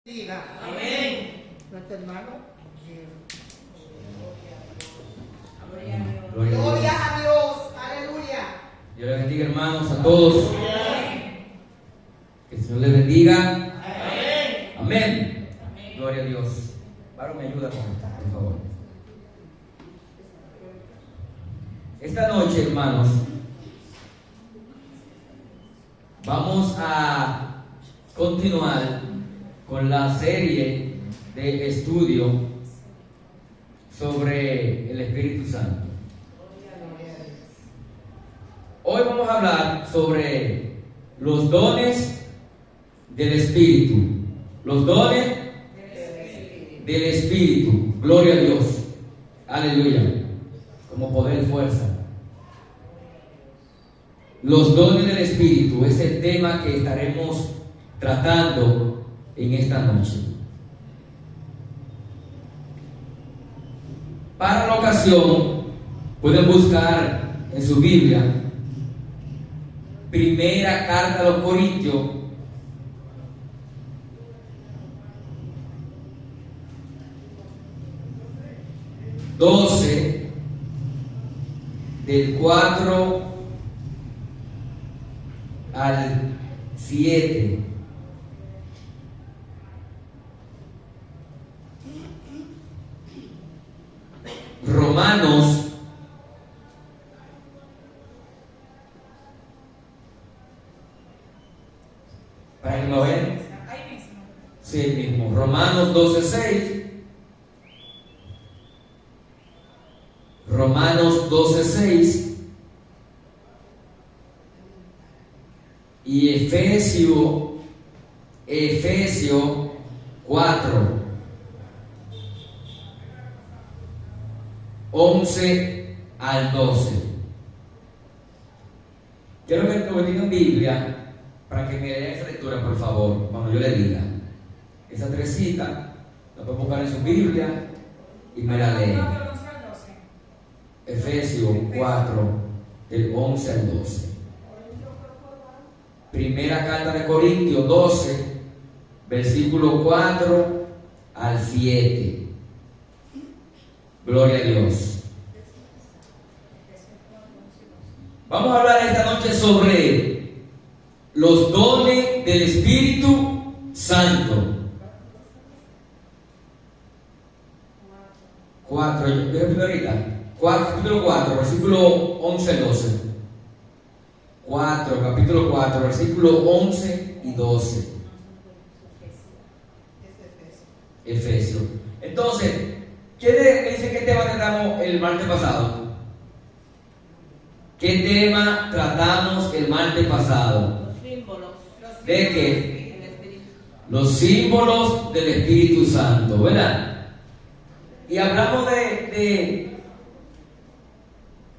Diga. Amén. Nuestro hermano. Gloria a Dios. Aleluya. Dios les bendiga, hermanos, a todos. Que el Señor les bendiga. Amén. Amén. Gloria a Dios. Paro, me ayuda con esto, por favor. Esta noche, hermanos, vamos a continuar con la serie de estudio sobre el Espíritu Santo. Hoy vamos a hablar sobre los dones del Espíritu. Los dones del Espíritu. Gloria a Dios. Aleluya. Como poder y fuerza. Los dones del Espíritu es el tema que estaremos tratando en esta noche. Para la ocasión, pueden buscar en su Biblia Primera Carta a los Corintios, del 4 al 7. Romanos para que lo vean. Sí, el mismo. Romanos 12:6. Romanos 12:6. Y Efesios 4. 11 al 12. Quiero que lo tengan en Biblia para que me lean esa lectura, por favor, cuando yo le diga. Esa tres citas la pueden buscar en su Biblia y me la leen. Efesios 4, del 11 al 12. Primera carta de Corintios 12, versículo 4 al 7. Gloria a Dios. Vamos a hablar esta noche sobre los dones del Espíritu Santo. 4, capítulo 4, versículo 11 al 12. 4, capítulo 4, versículo 11 y 12. Efesios. Entonces, ¿quién me dice qué tema tratamos el martes pasado? ¿Qué tema tratamos el martes pasado? Los símbolos. ¿De qué? Los símbolos del Espíritu Santo, ¿verdad? Y hablamos de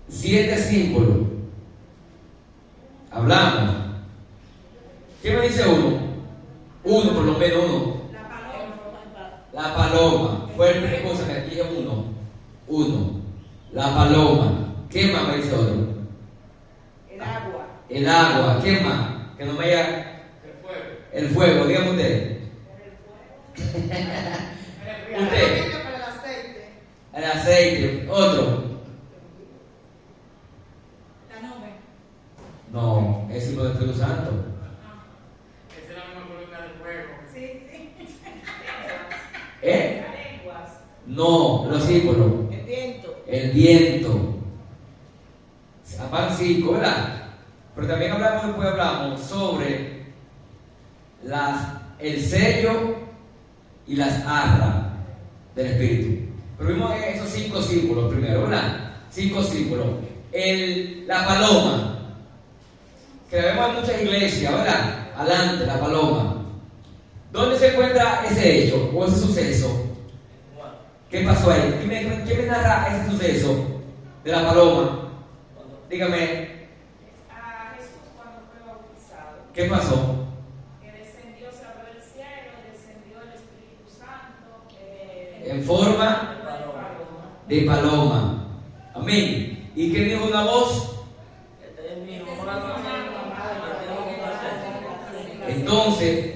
7 símbolos. Hablamos. ¿Qué me dice uno? Uno, por lo menos uno. La paloma. Fue el primer cosa que aquí es uno. Uno. La paloma. ¿Qué más me dice otro? El agua. El agua. ¿Qué más? Que no me haya. El fuego. Dígame usted. Usted. El aceite. Otro. La nube. No, es símbolo del Espíritu Santo. Esa es la misma columna del fuego. Sí, sí. ¿Eh? Las lenguas. No, los símbolos. El viento. El viento. Van 5, ¿verdad? Pero también hablamos sobre el sello y las arras del Espíritu. Pero vimos esos 5 símbolos primero, ¿verdad? 5 símbolos. La paloma, que la vemos en muchas iglesias, ¿verdad? Adelante, la paloma. ¿Dónde se encuentra ese hecho o ese suceso? ¿Qué pasó ahí? ¿Quién me narra ese suceso de la paloma? Dígame. A Jesús cuando fue bautizado. ¿Qué pasó? Que descendió, se abrió el cielo, descendió el Espíritu Santo. En forma de paloma. Amén. ¿Y qué dijo una voz? Entonces,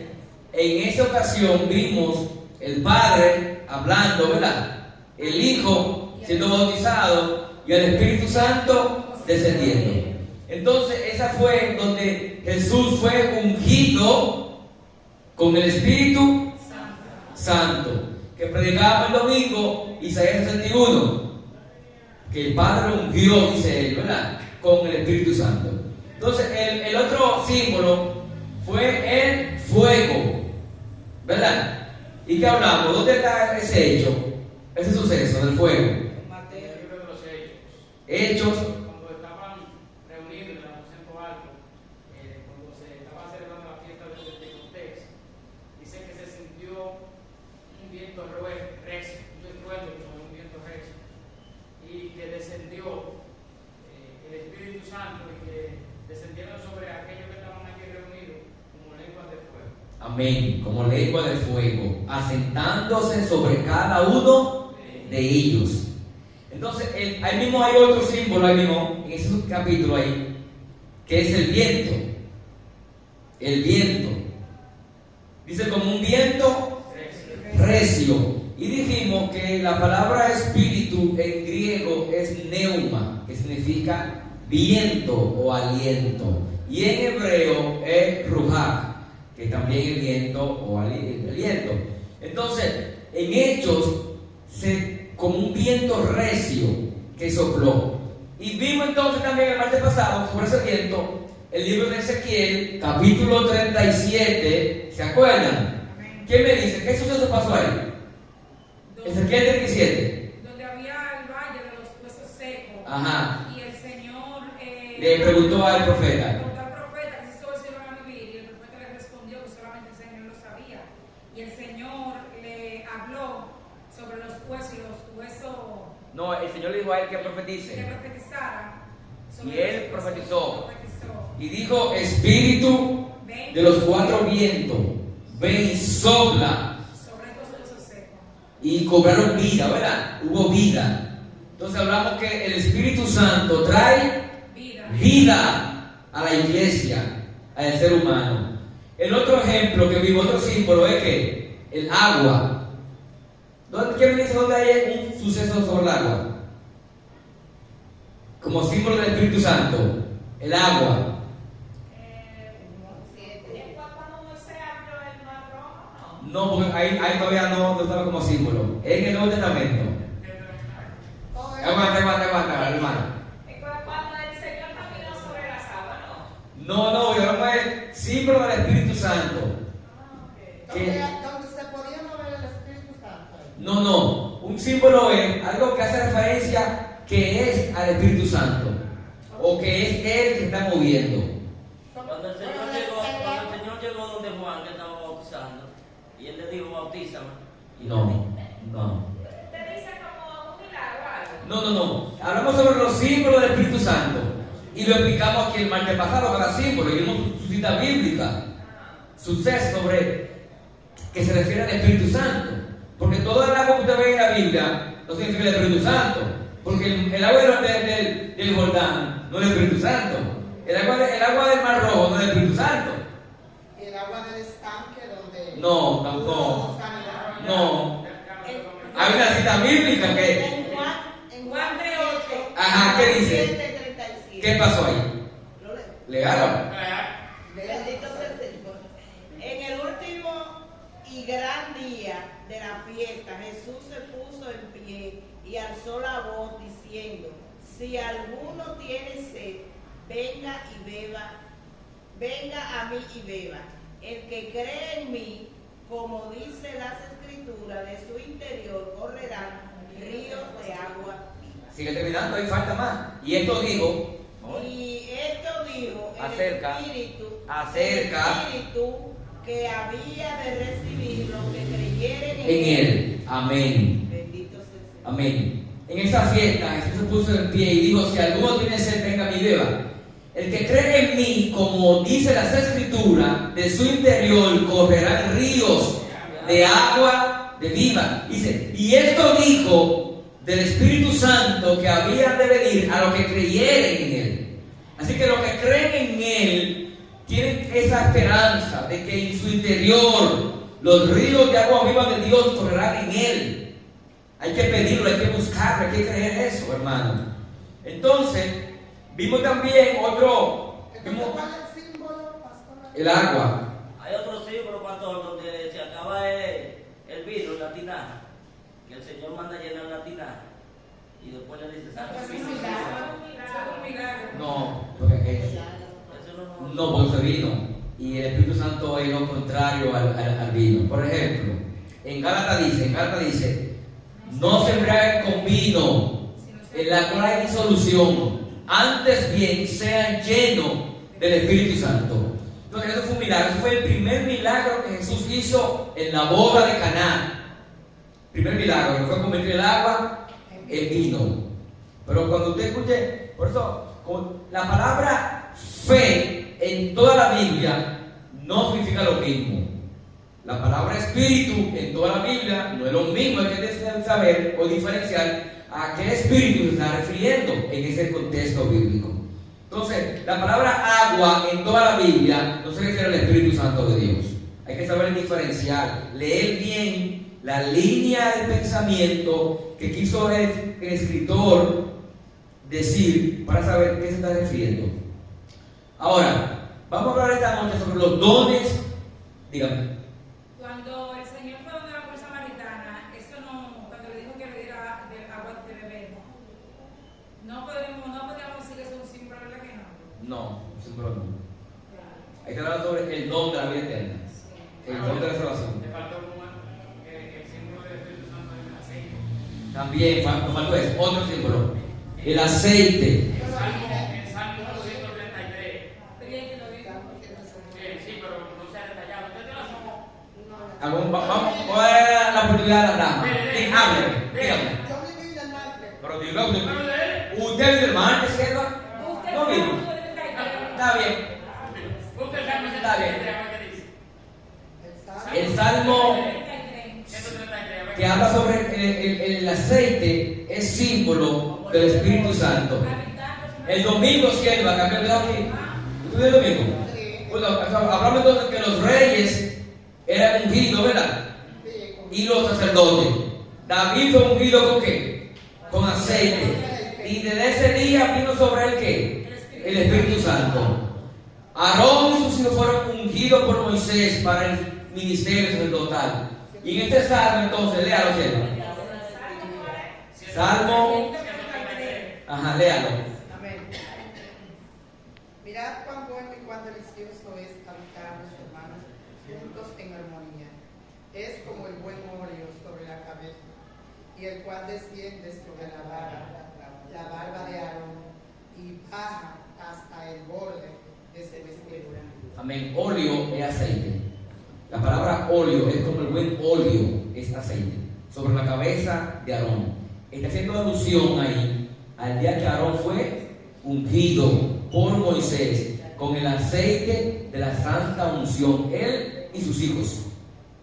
en esa ocasión vimos el Padre hablando, ¿verdad? El Hijo siendo bautizado y el Espíritu Santo descendiendo. Entonces esa fue donde Jesús fue ungido con el Espíritu Santo, que predicaba el domingo, Isaías 61, que el Padre lo ungió, dice él, ¿verdad? Con el Espíritu Santo. Entonces el otro símbolo fue el fuego, ¿verdad? ¿Y qué hablamos? ¿Dónde está ese hecho? Ese suceso del fuego. El libro de los Hechos. Hechos. Cuando estaban reunidos en el aposento alto, cuando se estaba celebrando la fiesta de Pentecostés, dice que se sintió un viento recio, un estruendo como un viento recio, y que descendió el Espíritu Santo y que descendieron sobre aquellos que estaban aquí reunidos como lenguas de fuego. Amén, como lengua de fuego, asentándose sobre cada uno de ellos. Entonces, ahí mismo hay otro símbolo, ahí mismo, en ese capítulo ahí, que es el viento. El viento. Dice como un viento recio. Y dijimos que la palabra espíritu en griego es neuma, que significa viento o aliento. Y en hebreo es ruach, que también es viento o aliento. Entonces, en Hechos, como un viento recio que sopló. Y vimos entonces también el martes pasado, sobre ese viento, el libro de Ezequiel, capítulo 37, ¿se acuerdan? ¿Quién me dice? ¿Qué suceso pasó ahí? Ezequiel 37. Donde había el valle de los huesos secos. Ajá. Y el Señor Le preguntó al profeta. preguntó al profeta que si todos se iban a vivir, y el profeta le respondió que solamente el Señor lo sabía. Y el Señor le habló sobre los huesos y los huesos No, el Señor le dijo a él que que profetice. profetizara. Y él los huesos. profetizó. Profetizó. Y dijo, espíritu de los cuatro vientos, ven y sopla. Sobre estos huesos secos. Y cobraron vida, ¿verdad? Hubo vida. Entonces hablamos que el Espíritu Santo trae vida a la iglesia, al ser humano. El otro ejemplo que vimos, otro símbolo, es que el agua. ¿Quién me dice dónde hay un suceso sobre el agua? Como símbolo del Espíritu Santo, el agua. Cuando Moisés abrió el mar rojo, No, porque ahí todavía no estaba como símbolo. En el Nuevo Testamento. Aguanta, hermano. cuando el Señor caminó sobre las aguas, ¿no? No, yo no es símbolo del Espíritu Santo. Donde se podía mover el Espíritu Santo. No, un símbolo es algo que hace referencia que es al Espíritu Santo, o que es Él que está moviendo. Cuando el Señor llegó donde Juan, que estaba bautizando, y él le dijo, bautízame. Y No. Te dice como un milagro algo. No. Hablamos sobre los símbolos del Espíritu Santo y lo explicamos aquí el martes pasado, cada símbolo, y vimos su cita bíblica, suceso sobre que se refiere al Espíritu Santo. Porque todo el agua que usted ve en la Biblia no significa el Espíritu Santo. Porque el agua del Jordán no es el Espíritu Santo. El agua del Mar Rojo no es el Espíritu Santo. Y el agua del estanque donde. No. Hay una cita bíblica que. En Juan 3:8. Ajá, ¿qué dice? 7:37. ¿Qué pasó ahí? Lo leo. ¿Legaron? Bendito sea el Señor. En el último y gran día de la fiesta, Jesús se puso en pie y alzó la voz diciendo: si alguno tiene sed, venga a mí y beba. El que cree en mí, como dice las Escrituras, de su interior correrán ríos de agua viva. Sigue terminando, ahí falta más. Y esto dijo. Y esto dijo Acerca. el Espíritu que había de recibir los que creyeren En Él. Amén. Bendito sea el Señor. Amén. En esa fiesta Jesús se puso en pie y dijo: si alguno tiene sed, venga a mí y beba. El que cree en mí, como dice las Escrituras, de su interior correrán ríos de agua de vida. Dice, y esto dijo del Espíritu Santo que había de venir a los que creyeren en Él. Así que los que creen en Él tienen esa esperanza de que en su interior Los ríos de agua viva de Dios correrán en él. Hay que pedirlo, hay que buscarlo, hay que creer eso, hermano. Entonces, vimos también otro. Vimos ¿Cuál es el símbolo, pastor? el agua. Hay otro símbolo, pastor, donde se acaba el vino en la tinaja, que el Señor manda llenar la tinaja y después le dice, saca el vino. No, porque es. Eso no. No, porque es vino. Y el Espíritu Santo es lo contrario al vino. Por ejemplo, en Gálatas dice, no se embriaguen con vino, en la cual hay disolución, antes bien sean llenos del Espíritu Santo. Entonces eso fue un milagro, eso fue el primer milagro que Jesús hizo en la boda de Caná. Primer milagro, que fue convertir el agua en vino. Pero cuando usted escuche, por eso, la palabra fe en toda la Biblia no significa lo mismo. La palabra espíritu en toda la Biblia no es lo mismo. Hay que saber o diferenciar a qué espíritu se está refiriendo en ese contexto bíblico. Entonces, la palabra agua en toda la Biblia no se refiere al Espíritu Santo de Dios. Hay que saber diferenciar, leer bien la línea de pensamiento que quiso el escritor decir para saber qué se está refiriendo. Ahora, vamos a hablar esta noche sobre los dones. Dígame. Cuando el Señor fue donde la mujer samaritana, eso no, cuando le dijo que le diera agua de beber, no podíamos decir que eso es un símbolo, ¿verdad que no? No, símbolo no. Hay que hablar sobre el don de la vida eterna, el don de la salvación. Te faltó el símbolo del Espíritu Santo en el aceite. También nos faltó eso, otro símbolo, el aceite. En Salmo 133. Sí, pero no se ha detallado. Ustedes lo hacen. Vamos a dar la oportunidad a la dama. Hable, dígame. Yo viví del martes. Pero diga usted vive el martes, ¿cierto? No vino. Está bien. Busca el Salmo Está bien. 133, a ver qué dice. El salmo 133. que habla sobre el aceite es símbolo del Espíritu Santo. El domingo, sierva, que había olvidado aquí. ¿Tú el domingo? Bueno, hablamos entonces que los reyes eran ungidos, ¿verdad? Y los sacerdotes. David fue ungido ¿con qué? Con aceite. Y desde ese día vino sobre él ¿qué? El Espíritu Santo. Aarón y sus hijos fueron ungidos por Moisés para el ministerio sacerdotal. Y en este salmo entonces, léalo, sierva. Salmo. Ajá, léalo. Amén. Mirad cuán bueno y cuán delicioso es habitar los hermanos juntos en armonía. Es como el buen óleo sobre la cabeza, y el cual desciende sobre la barba de Aarón, y baja hasta el borde de su vestidura. Amén. Óleo es aceite. La palabra óleo es como el buen óleo, es aceite. Sobre la cabeza de Aarón. Está haciendo alusión ahí al día que Aarón fue ungido por Moisés con el aceite de la santa unción, él y sus hijos.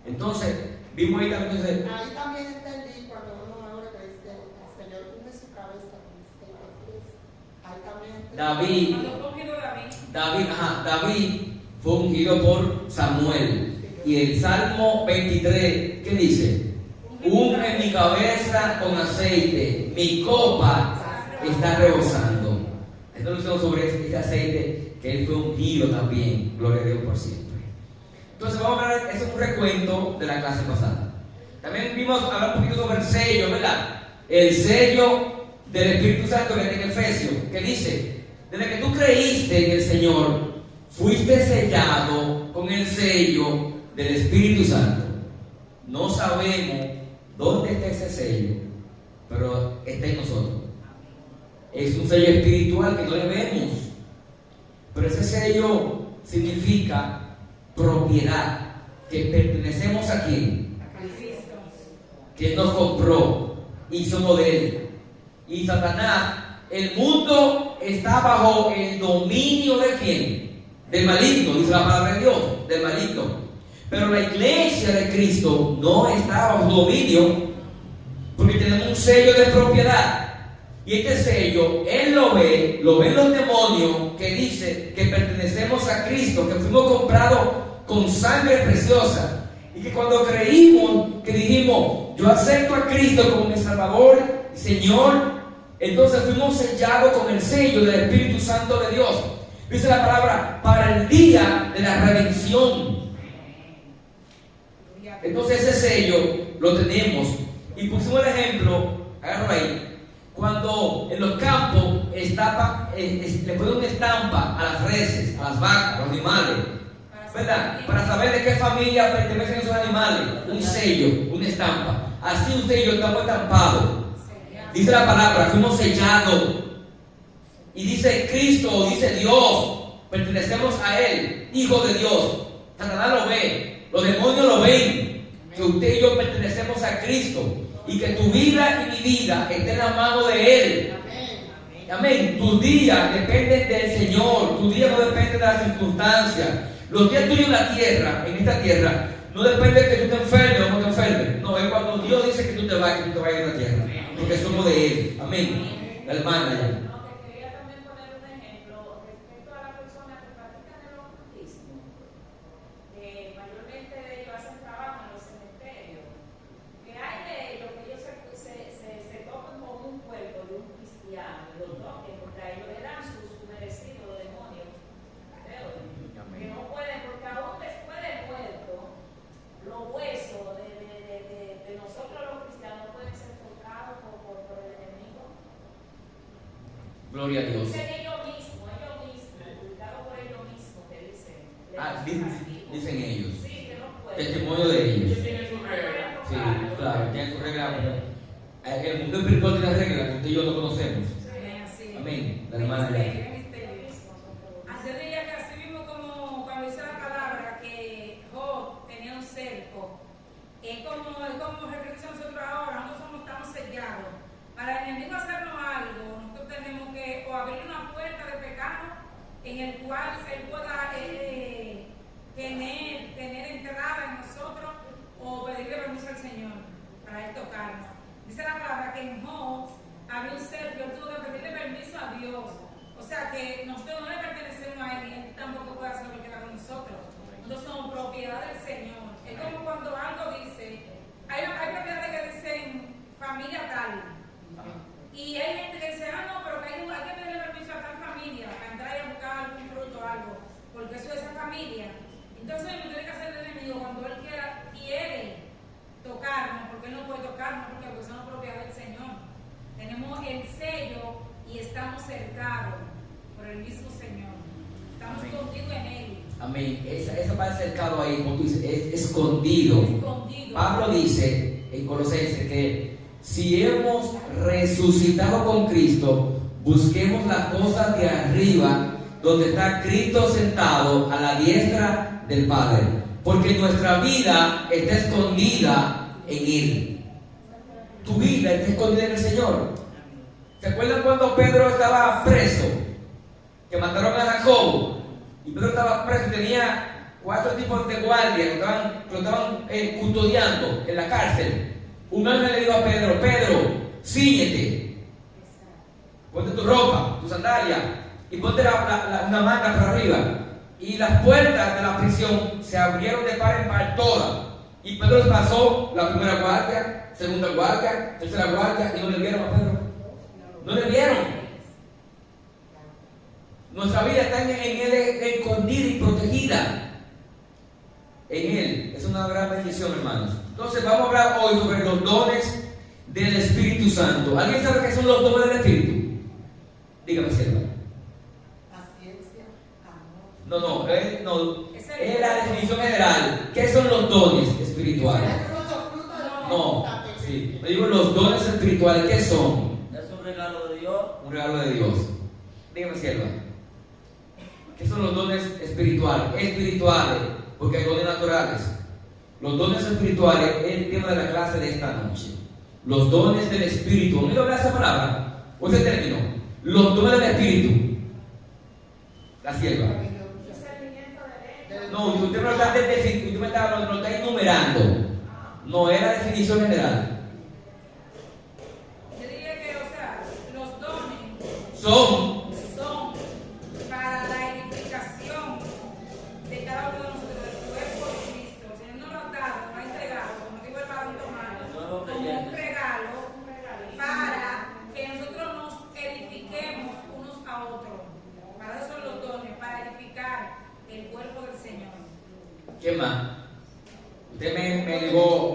Entonces, vimos ahí también. Ahí también entendí cuando uno ahora que dice, el Señor unge su cabeza con aceite. Ahí también entendí. David fue ungido por Samuel. Y el Salmo 23, ¿qué dice? Unge mi cabeza con aceite, mi copa está rebosando. Entonces sobre este aceite que él fue ungido también, gloria a Dios por siempre. Entonces vamos a hablar, ese es un recuento de la clase pasada. También vimos hablar un poquito sobre el sello, ¿verdad? El sello del Espíritu Santo que está en Efesios, que dice, desde que tú creíste en el Señor, fuiste sellado con el sello del Espíritu Santo. No sabemos dónde está ese sello, pero está en nosotros. Es un sello espiritual que no le vemos, pero ese sello significa propiedad, que pertenecemos a quién, que nos compró y somos de él. Y Satanás, el mundo está bajo el dominio de quién, del maligno, dice la palabra de Dios, del maligno. Pero la iglesia de Cristo no está bajo dominio, porque tenemos un sello de propiedad. Y este sello, él lo ven los demonios, que dice que pertenecemos a Cristo, que fuimos comprados con sangre preciosa. Y que cuando creímos, que dijimos, yo acepto a Cristo como mi Salvador y Señor, entonces fuimos sellados con el sello del Espíritu Santo de Dios. Dice la palabra, para el día de la redención. Entonces ese sello lo tenemos. Y pusimos el ejemplo, agárralo ahí, cuando en los campos le ponen una estampa a las reses, a las vacas, a los animales, ¿verdad? Para saber de qué familia pertenecen esos animales. Un sello, una estampa. Así usted y yo estamos estampados. Dice la palabra, fuimos sellados. Y dice Cristo, dice Dios, pertenecemos a Él, Hijo de Dios. Satanás lo ve, los demonios lo ven, que usted y yo pertenecemos a Cristo. Y que tu vida y mi vida estén en la mano de Él. Amén. Tus días dependen del Señor. Tus días no dependen de las circunstancias. Los días tuyos en la tierra, en esta tierra, no depende de que tú te enfermes o no te enfermes. No, es cuando Dios dice que tú te vayas de la tierra. Porque somos de Él. Amén. La hermana ya. No, te quería también poner un ejemplo respecto a la persona que practica el ocultismo. Mayormente ellos hacen trabajo en los cementerios. Que hay de ellos que ellos se tocan con un cuerpo de un cristiano y lo toquen porque a ellos le dan su merecido demonio. Que no pueden, porque aún después del muerto, los huesos de nosotros los cristianos pueden ser tocados por el enemigo. Gloria a Dios. Dicen ellos mismos, publicado por ellos mismos, que dicen. Dicen ellos. Sí, que no pueden. Testimonio de ellos. Ellos tienen su regla. Sí, claro, tienen su regla. El mundo espiritual tiene reglas que usted y yo no conocemos. Amén. La hermana ya. Yo diría que así mismo como cuando dice la palabra que Job tenía un cerco, es como reflexión nosotros ahora, nosotros estamos sellados. Para el enemigo hacernos algo, nosotros tenemos que o abrir una puerta de pecado en el cual él pueda tener entrada en nosotros o pedirle permiso al Señor para él tocarnos. Dice la palabra que en Job había un cerco, él tuvo que pedirle permiso a Dios. O sea que nosotros no le pertenecemos a Él y Él tampoco puede hacer lo que quiera con nosotros. Nosotros somos propiedad del Señor. Es como cuando algo dice, hay propiedades que dicen familia tal. Y hay gente que dice, no, pero que hay que pedirle permiso a tal familia para entrar y a buscar algún fruto o algo, porque eso es esa familia. Entonces no tiene que hacer el enemigo cuando Él quiere tocarnos, porque Él no puede tocarnos, porque somos propiedad del Señor. Tenemos el sello y estamos cercados por el mismo Señor. Estamos contigo en Él. Amén. Esa parte cercado ahí, como tú dices, es escondido. Pablo dice en Colosenses que si hemos resucitado con Cristo, busquemos las cosas de arriba, donde está Cristo sentado a la diestra del Padre. Porque nuestra vida está escondida en Él. Tu vida está escondida en el Señor. ¿Se acuerdan cuando Pedro estaba preso? Que mataron a Jacobo. Y Pedro estaba preso y tenía 4 tipos de guardias que lo estaban custodiando en la cárcel. Un ángel le dijo a Pedro, Pedro, cíñete, ponte tu ropa, tu sandalia y ponte una manga para arriba. Y las puertas de la prisión se abrieron de par en par todas. Y Pedro pasó la primera guardia, segunda guardia, tercera guardia y no le vieron a Pedro. No le vieron. Nuestra vida está en Él escondida y protegida. En Él. Es una gran bendición, hermanos. Entonces vamos a hablar hoy sobre los dones del Espíritu Santo. ¿Alguien sabe qué son los dones del Espíritu? Dígame, sierva. Paciencia, amor. No. Es la definición general. ¿Qué son los dones espirituales? No. Sí. Me digo los dones espirituales. ¿Qué son? Es un regalo de Dios. Un regalo de Dios. Dígame, sierva. ¿Qué son los dones espirituales? Espirituales, porque hay dones naturales. Los dones espirituales es el tema de la clase de esta noche. Los dones del Espíritu. ¿No hablar esa palabra? ¿O ese término? Los dones del Espíritu. La sierva. No, usted me lo está enumerando. No es la definición general. Yo diría que, los dones Son para la edificación de cada uno de nosotros, del cuerpo de Cristo. El Señor nos lo ha dado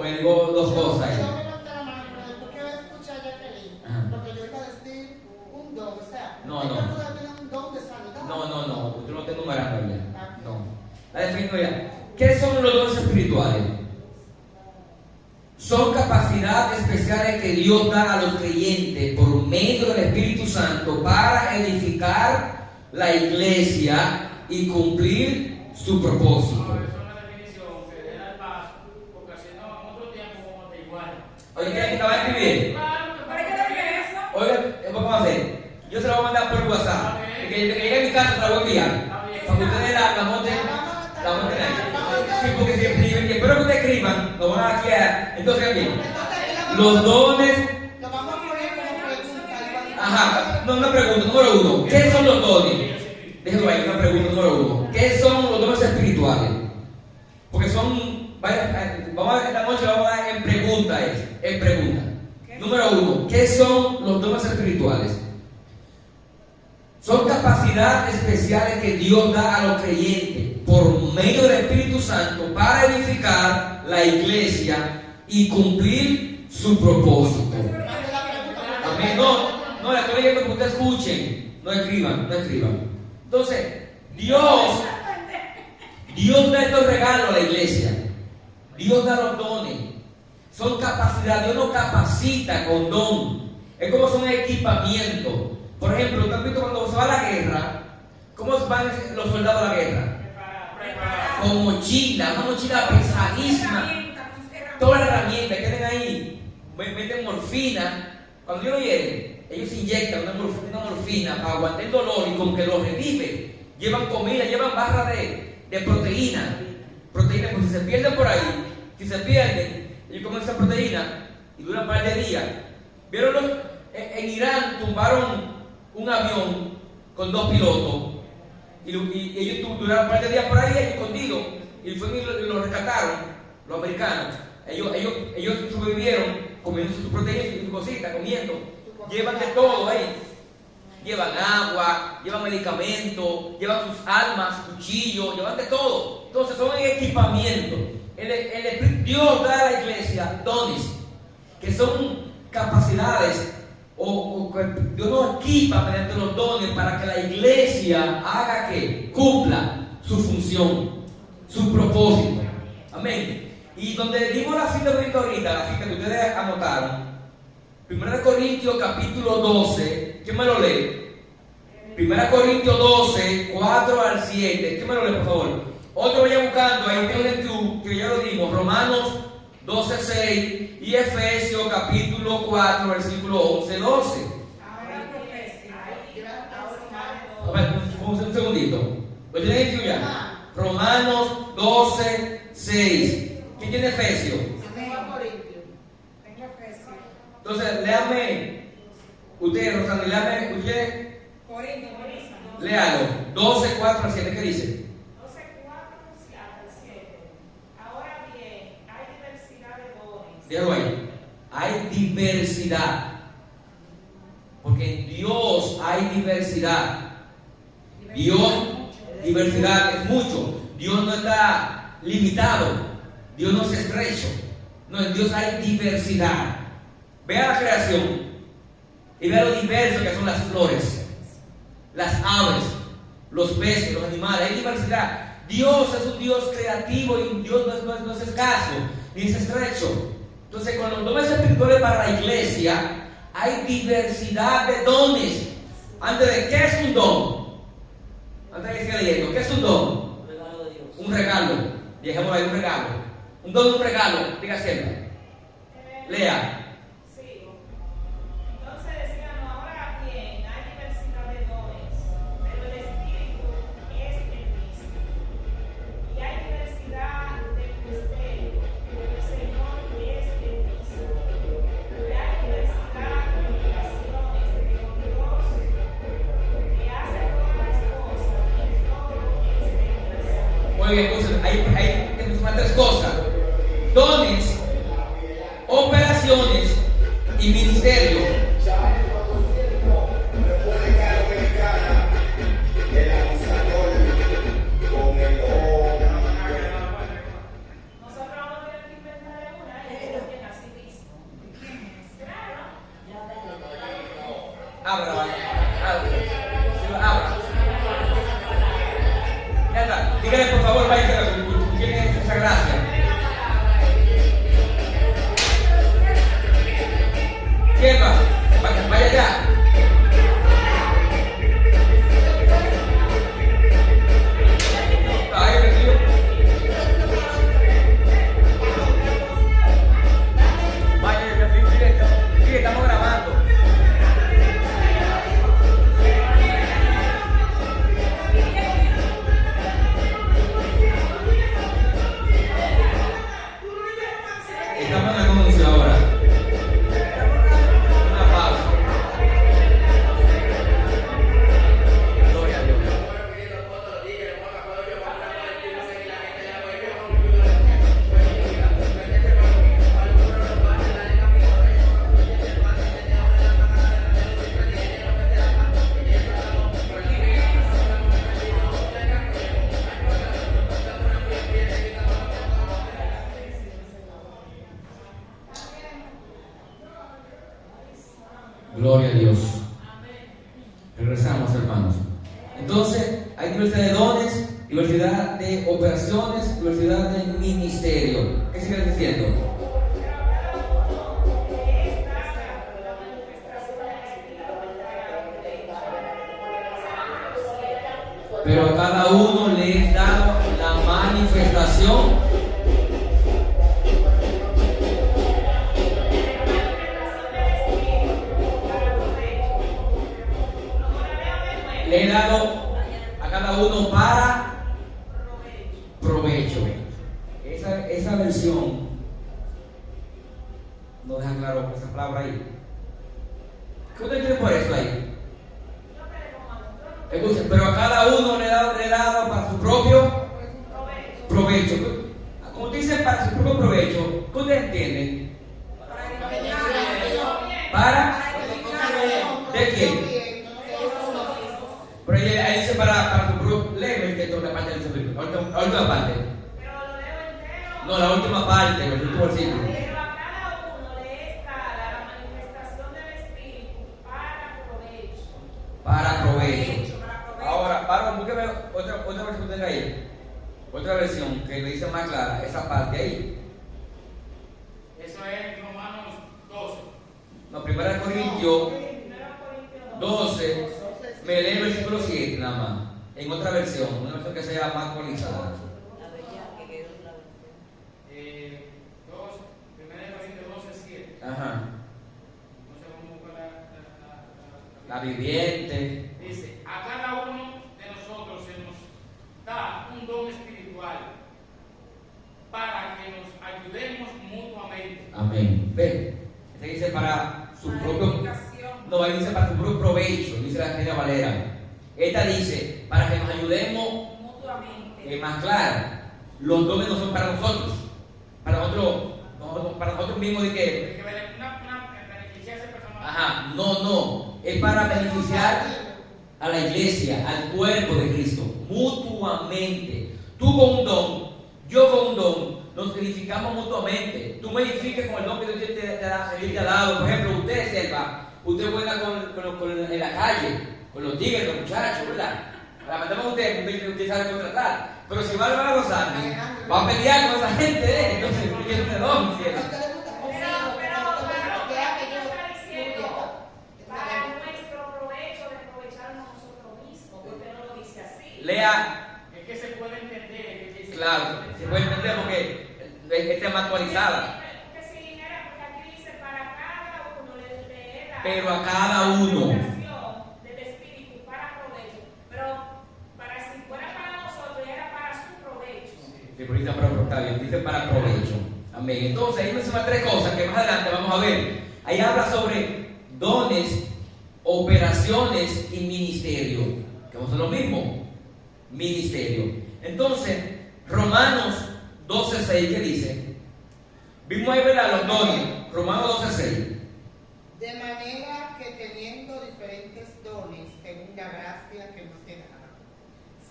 me dijo dos cosas. Yo me levanté la mano, pero después que escuché a Jacqueline, Ajá. porque yo iba a decir un don, o sea, No, hay no. personas que tienen un don de sanidad. No, usted lo está numerando ya. No. La defino ya. ¿Qué son los dones espirituales? Son capacidades especiales que Dios da a los creyentes por medio del Espíritu Santo para edificar la iglesia y cumplir su propósito. Por eso es una definición que le da el paso, porque si no, en otro tiempo como te igual. Oye, ¿quién acaba de escribir? ¿Para qué te dije eso? Oiga, ¿cómo va a hacer? Yo se la voy a mandar por WhatsApp. Que llegue a mi casa, se la voy a enviar. Para que ustedes la monten. La monten ahí. Sí, porque si espero que ustedes escriban, lo van a aquí a. Entonces, bien. Los dones. Lo vamos a poner como pregunta. Ajá, no, una pregunta, número uno. ¿Qué son los dones? Déjenlo ahí, una pregunta, número uno. ¿Qué son los dones espirituales? Porque son. Vamos a ver, esta noche vamos a dar en pregunta. En pregunta. Número uno. ¿Qué son los dones espirituales? Son capacidades especiales que Dios da a los creyentes por medio del Espíritu Santo para edificar la iglesia y cumplir su propósito. Amén. No, la estoy leyendo para que ustedes escuchen. No escriban. Entonces, Dios da estos regalos a la iglesia. Dios da los dones. Son capacidades. Dios nos capacita con don. Es como son equipamiento. Por ejemplo, ¿ustedes han visto cuando se va a la guerra? ¿Cómo van los soldados a la guerra? Con mochila, una mochila pesadísima. Todas las herramientas que tienen ahí. Meten morfina. Cuando ellos lo hieren, ellos inyectan una morfina para aguantar el dolor y como que lo revive. Llevan comida, llevan barra de proteína. Proteína, pues si se pierden por ahí, ellos comen esa proteína y duran un par de días. ¿Vieron en Irán tumbaron un avión con 2 pilotos y ellos duraron un par de días por ahí escondidos y lo rescataron, los americanos. Ellos sobrevivieron comiendo sus proteínas y sus cositas, comiendo. Llevan de todo ahí. Llevan agua, llevan medicamentos, llevan sus armas, cuchillos, llevan de todo. Entonces son equipamiento. Dios da a la iglesia dones que son capacidades o Dios nos equipa mediante los dones para que la iglesia haga que cumpla su función, su propósito. Amén. Y donde dimos la cita ahorita, la cita que ustedes anotaron, 1 Corintios capítulo 12, ¿quién me lo lee? 1 Corintios 12, 4 al 7, ¿quién me lo lee, por favor? Otro vaya buscando, ahí tienen que ya lo dimos, Romanos 12, 6 y Efesios capítulo 4, versículo 11, 12. A ver, un segundito. ¿Lo tienen aquí ya? Romanos 12, 6. ¿Quién tiene Efesios? Entonces, léame. Usted, Rosana, léame. Usted. Léalo. 12, 4 al 7. ¿Qué dice? Déjalo ahí. Hay diversidad. Porque en Dios hay diversidad. Diversidad es mucho. Dios no está limitado. Dios no es estrecho. No, en Dios hay diversidad. Vea la creación y vea lo diverso que son las flores, las aves, los peces, los animales. Hay diversidad. Dios es un Dios creativo y Dios no es escaso ni es estrecho. Entonces, con los dones espirituales para la iglesia, hay diversidad de dones. Antes de, ¿qué es un don? Antes de que siga leyendo, ¿qué es un don? Un regalo de Dios. Un regalo. Dejémoslo ahí, un regalo. Un don, un regalo. Diga siempre. Lea. Sí. Entonces decíamos, ahora bien, hay diversidad de dones, pero el Espíritu es el mismo. Y hay diversidad de ministerios, pero el Señor es el mismo. Y hay diversidad de obligaciones, pero Dios que hace todas las cosas y todo es el mismo. Muy bien, entonces hay tres cosas: dones, operaciones y ministerio. Nosotros vamos a tener que inventar una. Gloria a Dios. Regresamos, hermanos. Entonces, hay diversidad de dones, diversidad de operaciones, diversidad de ministerio. ¿Qué sigue diciendo? Pero a cada uno le es dado la manifestación. Le he dado a cada uno para provecho. Esa versión no deja claro esa palabra ahí. ¿Qué usted entiende por eso ahí? Escuchen, pero a cada uno le he dado para su propio provecho. Como dice para su propio provecho, ¿qué ustedes entienden? ¿Para? ¿De quién? Pero ahí dice para su propio leve, que es la parte del servicio. La última parte. Pero lo leo entero. No, la última parte, el último versículo. Pero a cada uno le es dada la manifestación del Espíritu para provecho. Para provecho. Ahora, búsqueme otra versión que tenga ahí. Otra versión que le dice más clara esa parte ahí. Eso es Romanos 12. No, 1 Corintios 12. Me lee el versículo 7 nada más. En otra versión, una versión que sea más actualizada. 2, 1 Corintios 12, 7. Ajá. No sé cómo fue La viviente. Dice, a cada uno de nosotros se nos da un don espiritual para que nos ayudemos mutuamente. Amén. Ve, este dice para su propio. No, ahí dice para su propio provecho, dice la Reina Valera. Esta dice para que nos ayudemos mutuamente. más claro. Los dones no son para nosotros, para nosotros mismos de que. Beneficiarse personalmente. Ajá, no, es para beneficiar a la iglesia, al cuerpo de Cristo, mutuamente. Tú con un don, yo con un don, nos edificamos mutuamente. Tú me edificas con el don que Dios te ha dado. Por ejemplo, usted, Selva, usted juega en la calle, con los tigres, con los muchachos, ¿verdad? Lamentablemente usted sabe contratar. Pero si va a gozar, va a pelear con esa gente, entonces, ¿qué es un don, cielo? Para nuestro provecho de aprovecharnos nosotros mismos, porque no lo dice así. Lea. Es que se puede entender. Claro, se puede entender porque está más actualizada. Porque si era, porque aquí dice para cada uno le da. Pero a cada uno. Del Espíritu para provecho. Pero para si fuera para nosotros era para su provecho. Sí, pero ahorita está bien, dice para provecho. Amén. Entonces ahí menciona tres cosas que más adelante vamos a ver. Ahí habla sobre dones, operaciones y ministerio, que vamos a lo mismo, ministerio. Entonces, Romanos 12:6, ¿qué dice? Vimos ahí ver los dones, Romanos 12:6. De manera que teniendo diferentes dones según la gracia que nos es dada,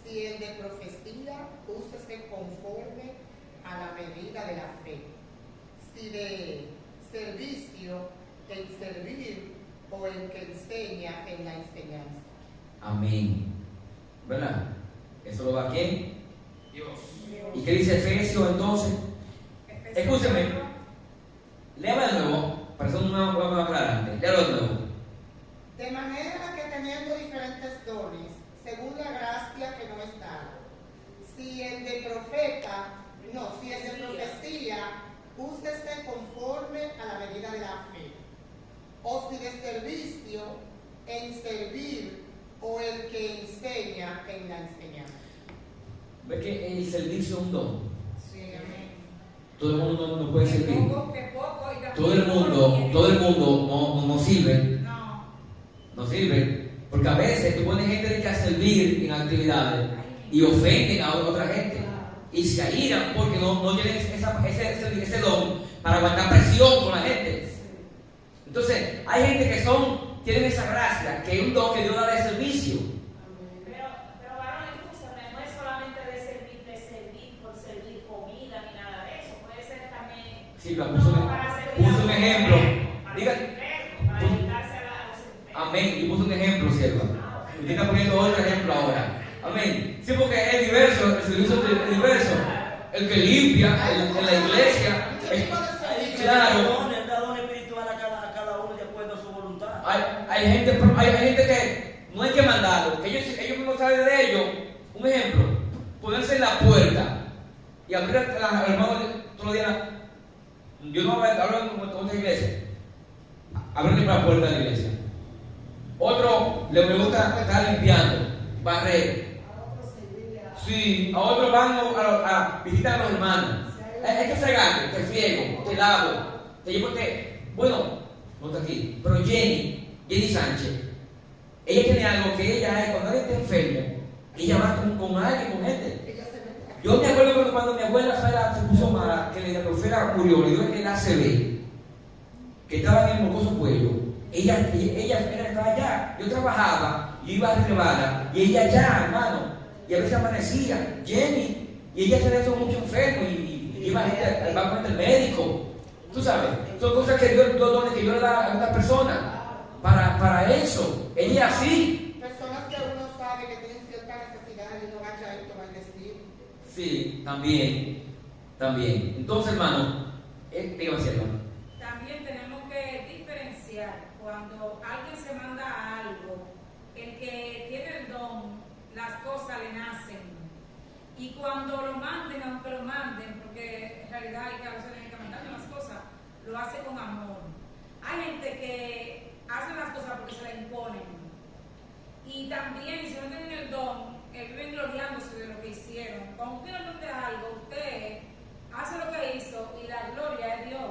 si el de profecía, úsese conforme a la medida de la fe, si de servicio, en servir, o el que enseña en la enseñanza. Amén. ¿Verdad? ¿Eso lo va a quién? Dios. ¿Y qué dice Efesios entonces? Escúcheme. Léame de nuevo, para ser una más aclarante. Léalo de nuevo. De manera que teniendo diferentes dones, según la gracia que nos es dada, si el de profecía, úsese conforme a la medida de la fe, o si de servicio, en servir, o el que enseña en la enseñanza. ¿Ve que el servicio es un don? Sí, amén. Todo el mundo no puede servir. Todo el Todo mundo no sirve. No sirve. Porque a veces tú pones gente que a servir en actividades y ofenden a otra gente. Y se airan porque no tienen ese don para aguantar presión con la gente. Entonces, hay gente que tienen esa gracia, que es un don que Dios da de servicio. Pero varón, escúchame, no es solamente de servir por servir comida ni nada de eso. Puede ser también. Sí, puso un ejemplo. Para dedicarse a los Amén. Yo puse un ejemplo, sierva. Usted está poniendo otro ejemplo ahora. Amén. Sí, porque es diverso, el servicio es diverso. El que limpia en la iglesia. Claro. Él da don espiritual a cada uno de acuerdo a su voluntad. Hay gente que no hay que mandarlo, que ellos mismos saben de ellos. Un ejemplo, ponerse en la puerta y abrir a los hermanos todos los días. Yo no hablo con otra iglesia. Abrirle para la puerta de la iglesia. Otro le gusta estar limpiando, barrer. Sí, a otros van a visitar a los hermanos. Es que fregarte, te friego, te lavo, te llevo bueno, no está aquí, pero Jenny Sánchez, ella tiene algo que ella es, cuando ella está enfermo, ella va con alguien, con gente. Yo me acuerdo cuando mi abuela Fera se puso mala, que la Fera murió, le dio el ACV, que estaba en el mocoso cuello. Ella estaba allá, yo trabajaba, yo iba a Rivada, y ella allá, hermano, y a veces amanecía, Jenny, y ella se le hizo mucho enfermo, y iba al banco del médico. Tú sabes, son cosas que Dios dones que Dios le da a una persona para eso. Ella así. Personas que uno sabe que tienen cierta necesidad y no vaya a esto va a decir. Sí, también. Entonces, hermano, dígame así, hermano. También tenemos que diferenciar cuando alguien se manda algo, el que tiene el don, las cosas le nacen. Y cuando lo manden, aunque lo manden, porque en realidad hay que a veces tienen que mandarle las cosas, lo hace con amor. Hay gente que hace las cosas porque se la imponen. Y también, si no tienen el don, viven gloriándose de lo que hicieron. Cuando usted no de algo, usted hace lo que hizo y la gloria es Dios.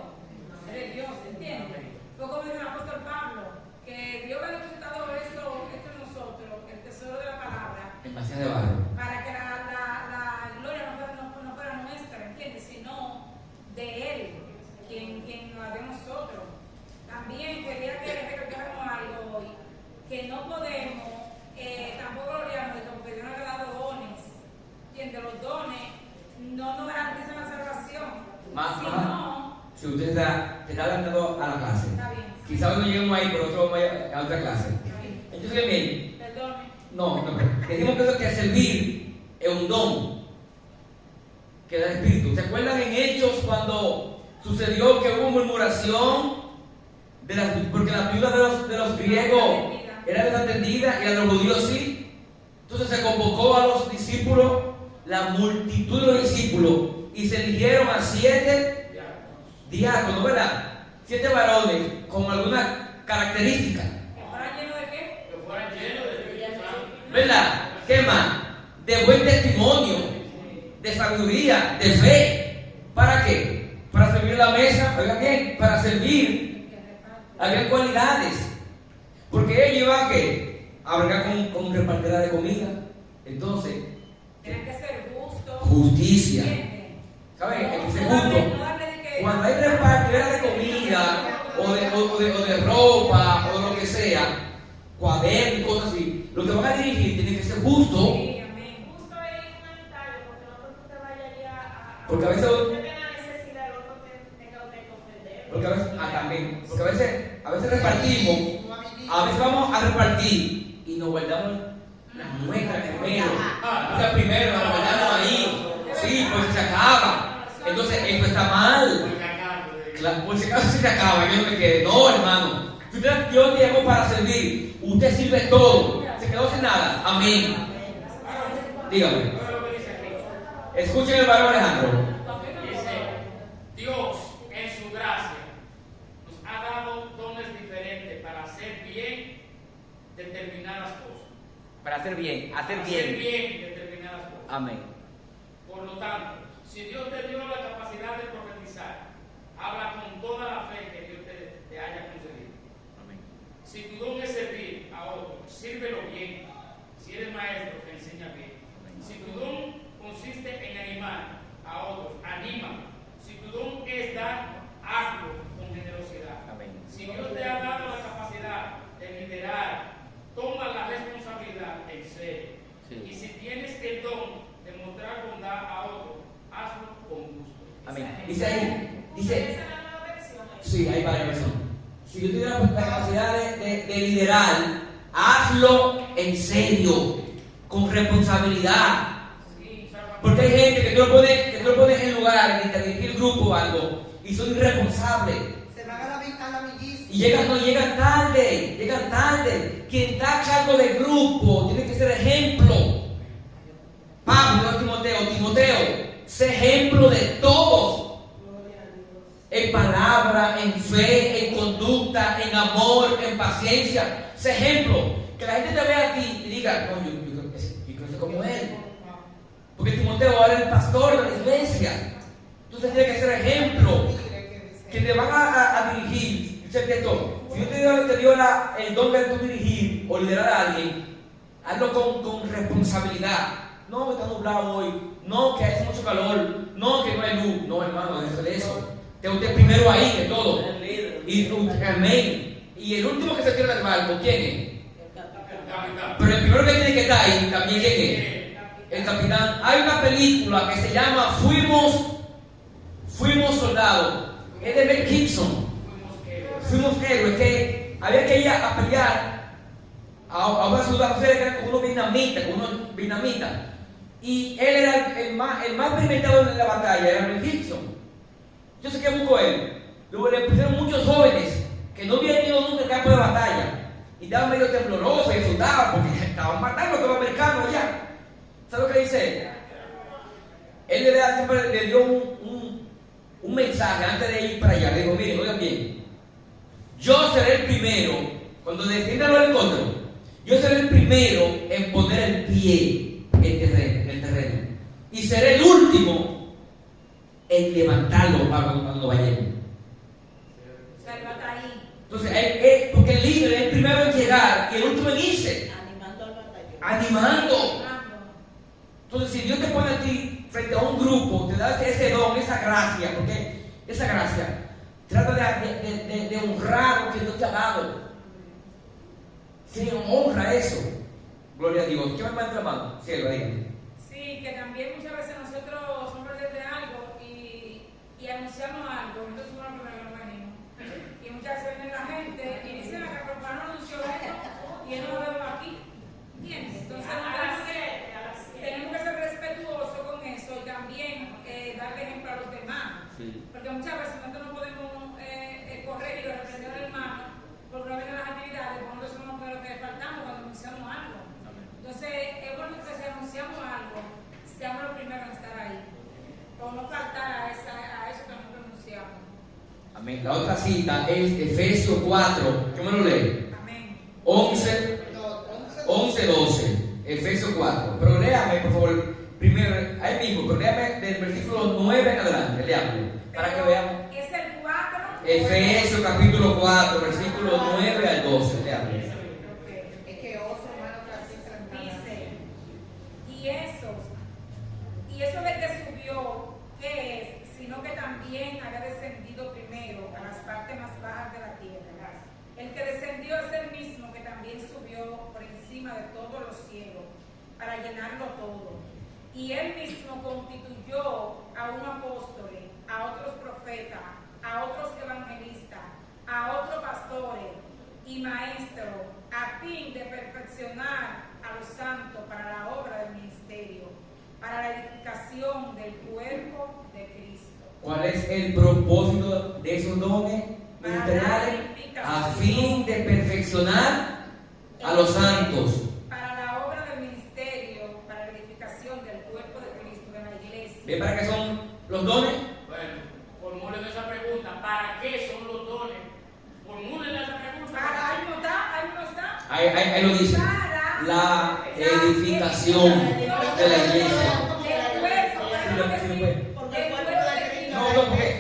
Es de Dios, ¿entiende? Fue como dijo el apóstol Pablo, que Dios ha depositado esto en nosotros, el tesoro de la palabra. Demasiado barro. Para que la gloria no fuera nuestra, ¿entiendes? Sino de Él, quien lo haga de nosotros. También quería que recordáramos algo hoy, que no podemos tampoco gloriarnos de que Dios nos ha dado dones. ¿Entiendes? Los dones no nos garantizan la salvación. Sino, si usted está hablando a la clase, está bien. quizás no lleguemos ahí, pero otro vamos a otra clase. Entonces, bien. Perdone. No. Decimos que servir es un don que da el Espíritu. ¿Se acuerdan en Hechos cuando sucedió que hubo murmuración? Porque la viuda de los griegos era desatendida y a los judíos sí. Entonces se convocó a los discípulos, la multitud de los discípulos, y se eligieron a 7 diáconos, ¿verdad? 7 varones con alguna característica. ¿Que fueran llenos de qué? Que fueran llenos de Espíritu Santo. ¿Verdad? ¿Qué más? De buen testimonio, de sabiduría, de fe. ¿Para qué? Para servir la mesa, oigan bien, para servir. Había cualidades. Porque ellos iban a bregar con repartidera de comida. Entonces, tienen que ser justos. Justicia. ¿Entiendes? ¿Sabes? Hay que ser justo. Cuando hay repartidera de comida, o de ropa, o lo que sea, cuadernos y cosas así, lo que van a dirigir tiene que ser justo. Sí, amén. Justo es humanitario, porque no creo que usted vaya allá a Porque a veces. usted tenga necesidad, el otro tenga usted que ofender. Porque a veces, también, porque a veces repartimos, a veces vamos a repartir y nos guardamos las nuestras primero. Las primero nos guardamos ahí. Sí, pues se acaba. Entonces, esto está mal. Por si acaso se acaba, yo no me quedé. No, hermano. Si usted Dios te llamó para servir, usted sirve todo. Se quedó sin nada. Amén. Dígame. Escuchen el varón Alejandro. Dice, Dios en su gracia nos ha dado dones diferentes para hacer bien determinadas cosas. Para hacer bien, Hacer bien determinadas cosas. Amén. Por lo tanto, si Dios te dio la capacidad de profetizar, habla con toda la fe que Dios te haya concedido. Amén. Si tu don es servir a otros, sírvelo bien. Si eres maestro, te enseña bien. Si tu don consiste en animar a otros, anima. Si tu don es dar, hazlo con generosidad. Amén. Si Dios te ha dado la capacidad de liderar, toma la responsabilidad en serio. Sí. Y si tienes el don de mostrar bondad a otros, hazlo con gusto. Amén. Dice ahí, Esa es la nueva versión. sí, hay varias versiones. Si yo tuviera la capacidad de liderar, hazlo en serio, con responsabilidad. Porque hay gente que tú lo pones en lugar de dirigir el grupo o algo y son irresponsables. Se van a la amiguismo. Y llegan tarde. Quien está a cargo del grupo tiene que ser ejemplo. Pablo, Timoteo, sé ejemplo de todos. En palabra, en fe, en conducta, en amor, en paciencia. Sé ejemplo. Que la gente te vea a ti y diga, no, yo quiero ser como él. Porque Timoteo era el pastor de la iglesia. Entonces tiene que ser ejemplo. Que te van a dirigir. Si yo te dio el don de tu dirigir o liderar a alguien, hazlo con responsabilidad. No, que está nublado hoy. No, que hace mucho calor. No, que no hay luz. No, hermano, déjese de eso. Usted primero ahí que todo. Y amén. Y el último que se tira del barco, ¿quién es? Pero el primero que tiene que estar ahí, también ¿quién es? El capitán. Hay una película que se llama Fuimos Soldados. Es de Mel Gibson. Fuimos héroes, que había que ir a pelear a una ciudad, ustedes que eran como unos vietnamitas. Y él era el más experimentado en la batalla, era Mel Gibson. Yo sé que buscó él. Luego le pusieron muchos jóvenes que no habían ido nunca al campo de batalla. Y estaban medio temblorosos y asustados porque estaban matando a los americanos allá. ¿Sabes lo que dice? Él siempre le dio un mensaje antes de ir para allá. Le dijo, miren, oigan bien. Yo seré el primero, cuando defiendan los helicópteros, yo seré el primero en poner el pie en el terreno. Y seré el último en levantarlo cuando vayamos. Entonces, porque el líder es el primero en llegar y el último en irse. Animando. Entonces, si Dios te pone a ti frente a un grupo, te da ese don, esa gracia, porque esa gracia trata de honrar lo que Dios te ha dado. Sí, honra eso. Gloria a Dios. ¿Qué me manda la mano? Cielo, dígame. Sí, que también muchas veces nosotros somos de algo y anunciamos algo, entonces somos los primeros que nos venimos. Y muchas veces viene la gente y dicen que el hermano anunció esto y él no lo vemos aquí. ¿Entiendes? Entonces tenemos que ser respetuosos con eso y también darle ejemplo a los demás. Sí. Porque muchas veces nosotros no podemos corregir o reprender al hermano porque no vienen las actividades, porque nosotros somos los primeros que faltamos cuando anunciamos algo. Entonces, es bueno que si anunciamos algo, seamos los primeros en estar ahí. Por no faltar a eso que nosotros anunciamos. Amén. La otra cita es Efesios 4. ¿Qué me lo lee? Amén. 11, 12. Efesios 4. Pero léame, por favor, primero, ahí mismo, pero léame del versículo 9 en adelante, léame, para que veamos. Es el 4. Efesios capítulo 4, versículo 9 al 12, léame. Y eso de que subió, ¿qué es? Sino que también había descendido primero a las partes más bajas de la tierra. El que descendió es el mismo que también subió por encima de todos los cielos para llenarlo todo. Y él mismo constituyó a unos apóstoles, a otros profetas, a otros evangelistas, a otros pastores y maestros, a fin de perfeccionar a los santos para la obra del ministerio, para la edificación del cuerpo de Cristo. ¿Cuál es el propósito de esos dones ministeriales? A fin de perfeccionar a los santos. Para la obra del ministerio, para la edificación del cuerpo de Cristo, de la iglesia. ¿Ve para qué son los dones? Bueno, formulen esa pregunta. ¿Para qué son los dones? Formulen esa pregunta. Ahí no está. Ahí lo dice. La edificación de la iglesia.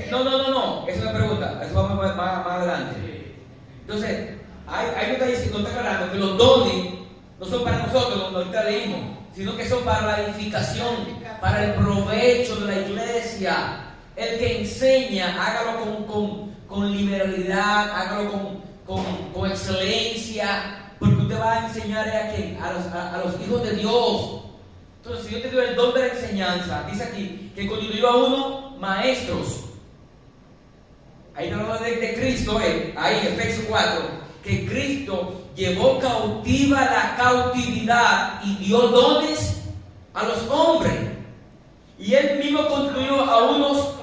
No. Esa es la pregunta. Eso vamos más adelante. Entonces, ahí no está diciendo, no está aclarando que los dones no son para nosotros, como ahorita leímos, sino que son para la edificación, para el provecho de la iglesia. El que enseña, hágalo con liberalidad, hágalo con excelencia. Porque usted va a enseñar a quién, a los hijos de Dios. Entonces, si yo te doy el don de la enseñanza, dice aquí que constituyó a uno maestros. ahí está hablando de Cristo, ahí en Efesios 4, que Cristo llevó cautiva la cautividad y dio dones a los hombres. Y Él mismo constituyó a unos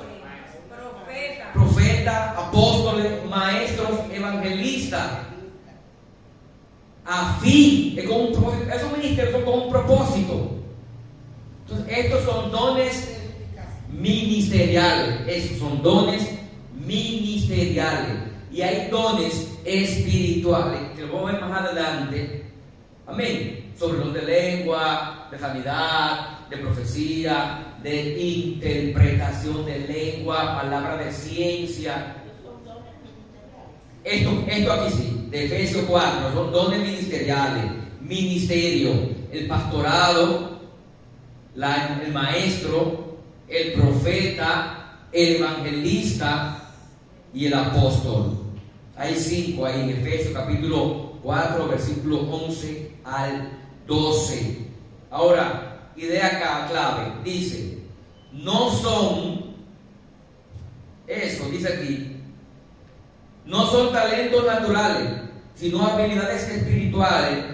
profetas, apóstoles, maestros, evangelistas, a fin, esos ministerios son con un propósito. Entonces, estos son dones ministeriales. Esos son dones ministeriales. Y hay dones espirituales, que lo vamos a ver más adelante. Amén. Sobre los de lengua, de sanidad, de profecía, de interpretación de lengua, palabra de ciencia. Esto aquí sí, de Efesios 4, son dones ministeriales, ministerio, el pastorado, el maestro, el profeta, el evangelista y el apóstol. Hay 5 ahí en Efesios capítulo 4, versículo 11 al 12. Ahora, idea acá clave, dice, no son, eso dice aquí, no son talentos naturales, sino habilidades espirituales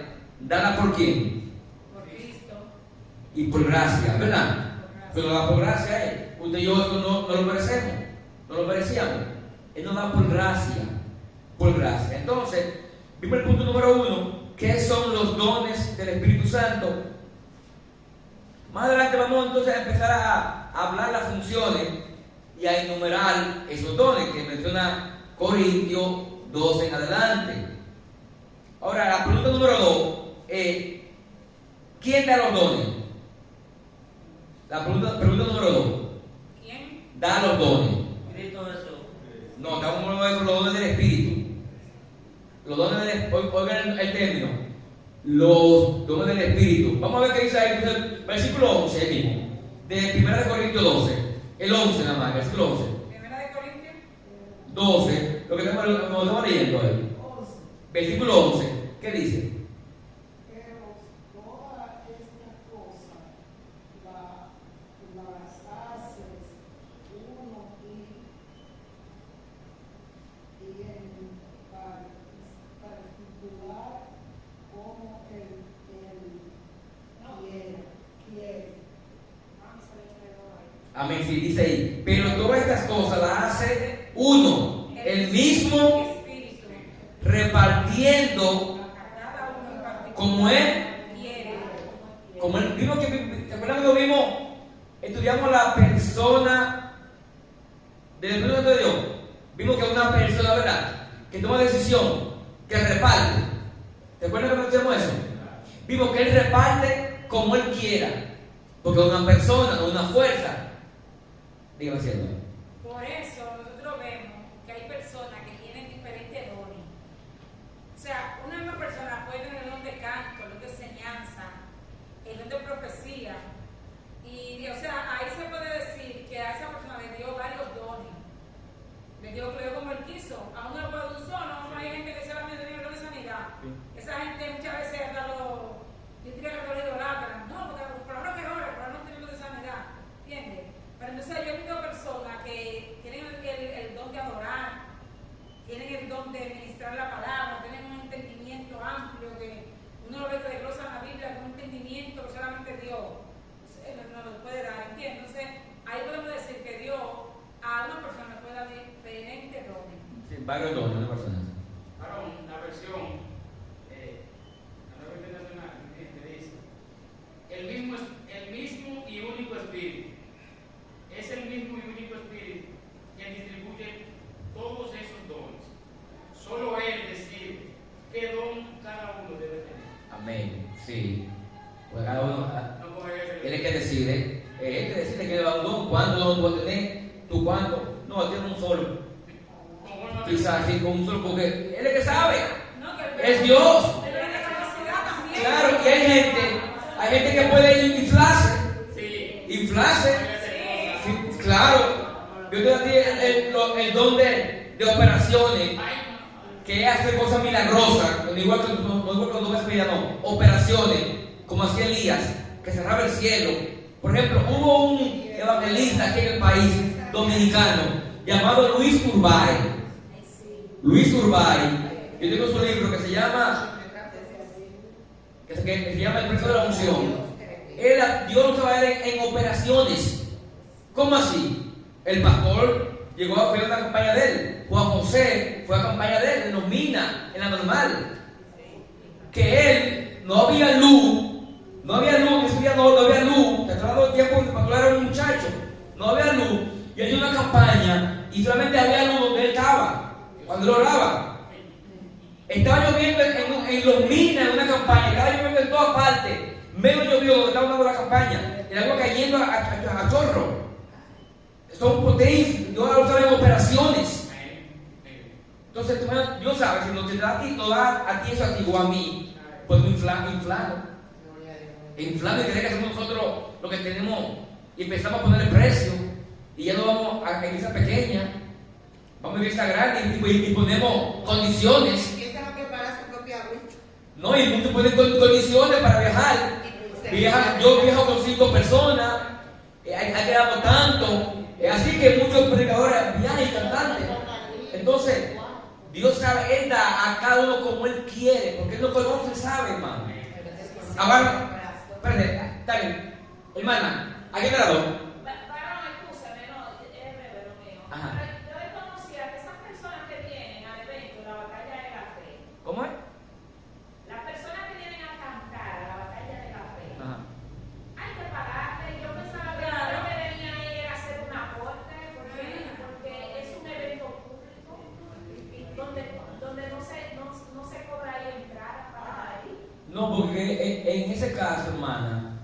dadas por quién? Por Cristo. Y por gracia, ¿verdad? Pero por gracia es, usted y yo esto no lo merecemos, no lo merecíamos. Él nos da por gracia, por gracia. Entonces, vimos el punto número 1, ¿qué son los dones del Espíritu Santo? Más adelante vamos entonces a empezar a hablar las funciones y a enumerar esos dones que menciona Corintios 12 en adelante. Ahora, la pregunta número 2 es, ¿quién da los dones? La pregunta número 2. ¿Quién? Da los dones. Cristo Jesús. No, estamos hablando de los dones del Espíritu. Los dones del Espíritu, oigan el término. Los dones del Espíritu. Vamos a ver qué dice ahí, versículo 11 ahí mismo. De 1 Corintios 12. El 11 nada más, versículo 11. Primera de Corintios 12, lo que estamos leyendo ahí. Versículo 11, ¿qué dice? Pero toda esta cosa las haces uno y en particular como él quiere. Amén, sí, dice ahí. Pero todas estas cosas las hace uno, el mismo, Espíritu, repartiendo a cada uno en particular como Él. quiere. Como Él vimos ¿se acuerdan que lo vimos? Estudiamos la persona del Espíritu Santo de Dios. Vimos que es una persona, ¿verdad?, que toma decisión, que reparte. ¿Se acuerdan que estudiamos eso? Vimos que Él reparte como Él quiera, porque es una persona, no una fuerza. Dígame si no. Por eso nosotros vemos que hay personas que tienen diferentes dones. O sea, una misma persona puede tener el don de canto, el don de enseñanza, el don de profecía. Y, o sea, ahí se puede decir que a esa persona le dio varios dones. Le dio como él quiso. A uno le puede dar un solo, a uno hay gente que solamente tiene el don de sanidad. Esa gente muchas veces hasta lo idolatran. No, porque por ahora que ora, por ahora no tiene el don de sanidad. ¿Entiendes? Pero entonces yo he visto personas que tienen el don de adorar, tienen el don de ministrar la palabra, tienen un entendimiento amplio que uno lo ve que desglosa en la Biblia con un entendimiento que solamente Dios nos lo puede dar, ¿entiendes? Entonces ahí podemos decir que Dios a una persona le puede dar diferentes dones. Sí, varios dones, una persona. Ahora, la versión, la nueva internacional, te dice, el mismo y único Espíritu. Es el mismo y único Espíritu quien distribuye todos esos dones. Solo Él decide qué don cada uno debe tener. Amén, sí. Pues cada uno, No coge ese. Él es que decide. Él es que decide que le va un don, cuánto don tú vas a tener, tú cuánto. No, tiene un solo. Quizás sí, con un solo, porque Él es que sabe. No, que Es Dios. pero la capacidad también. Claro, y hay gente que puede inflarse. Sí. Inflarse. Sí. Sí, claro. Yo te di el don de operaciones, que es hacer cosas milagrosas, no igual que cuando ves vida, no. Operaciones, como hacía Elías, que cerraba el cielo. Por ejemplo, hubo un evangelista aquí en el país dominicano llamado Luis Urbay. Ay, sí. Luis Urbay. Yo tengo su libro que se llama El Precio de la Unción. Dios lo usaba en operaciones. ¿Cómo así? El pastor fue a una campaña de él. Juan José fue a campaña de él, en los minas, en la normal. Que él, no había luz, ese día no había luz. Te estaba dando tiempo que el pastor era un muchacho. No había luz. Y él dio una campaña y solamente había luz donde él estaba, cuando él oraba. Estaba lloviendo en los minas, en una campaña, estaba lloviendo en todas partes. Menos llovió donde estaba dando la campaña. El agua cayendo a chorro. Son potencias. Dios lo sabe en operaciones. Entonces, Dios sabe, si nos da a ti eso a ti o a mí, pues muy inflado. Inflado y cree que somos nosotros lo que tenemos y empezamos a poner el precio. Y ya no vamos a iglesia pequeña, vamos a iglesia grande y ponemos condiciones. Empiezan a preparar su propia agüita. No, y muchos ponen condiciones para viajar. Yo viajo con 5 personas, hay que darnos tanto. Así que muchos predicadores viajan y cantantes. Entonces, Dios sabe, Él da a cada uno como Él quiere, porque Él no conoce, sabe, hermano. Ahora, espérate, está bien. Hermana, ¿a qué grado? Ajá. Yo reconocía que esas personas que vienen al evento, la batalla de la fe, ¿Cómo es? las personas que vienen a cantar a la batalla de la fe, Ajá. hay que pagarle. Yo pensaba que lo que venía ahí era hacer un aporte, porque es un evento público donde no se cobra ahí entrar para ahí. No, porque en ese caso, hermana,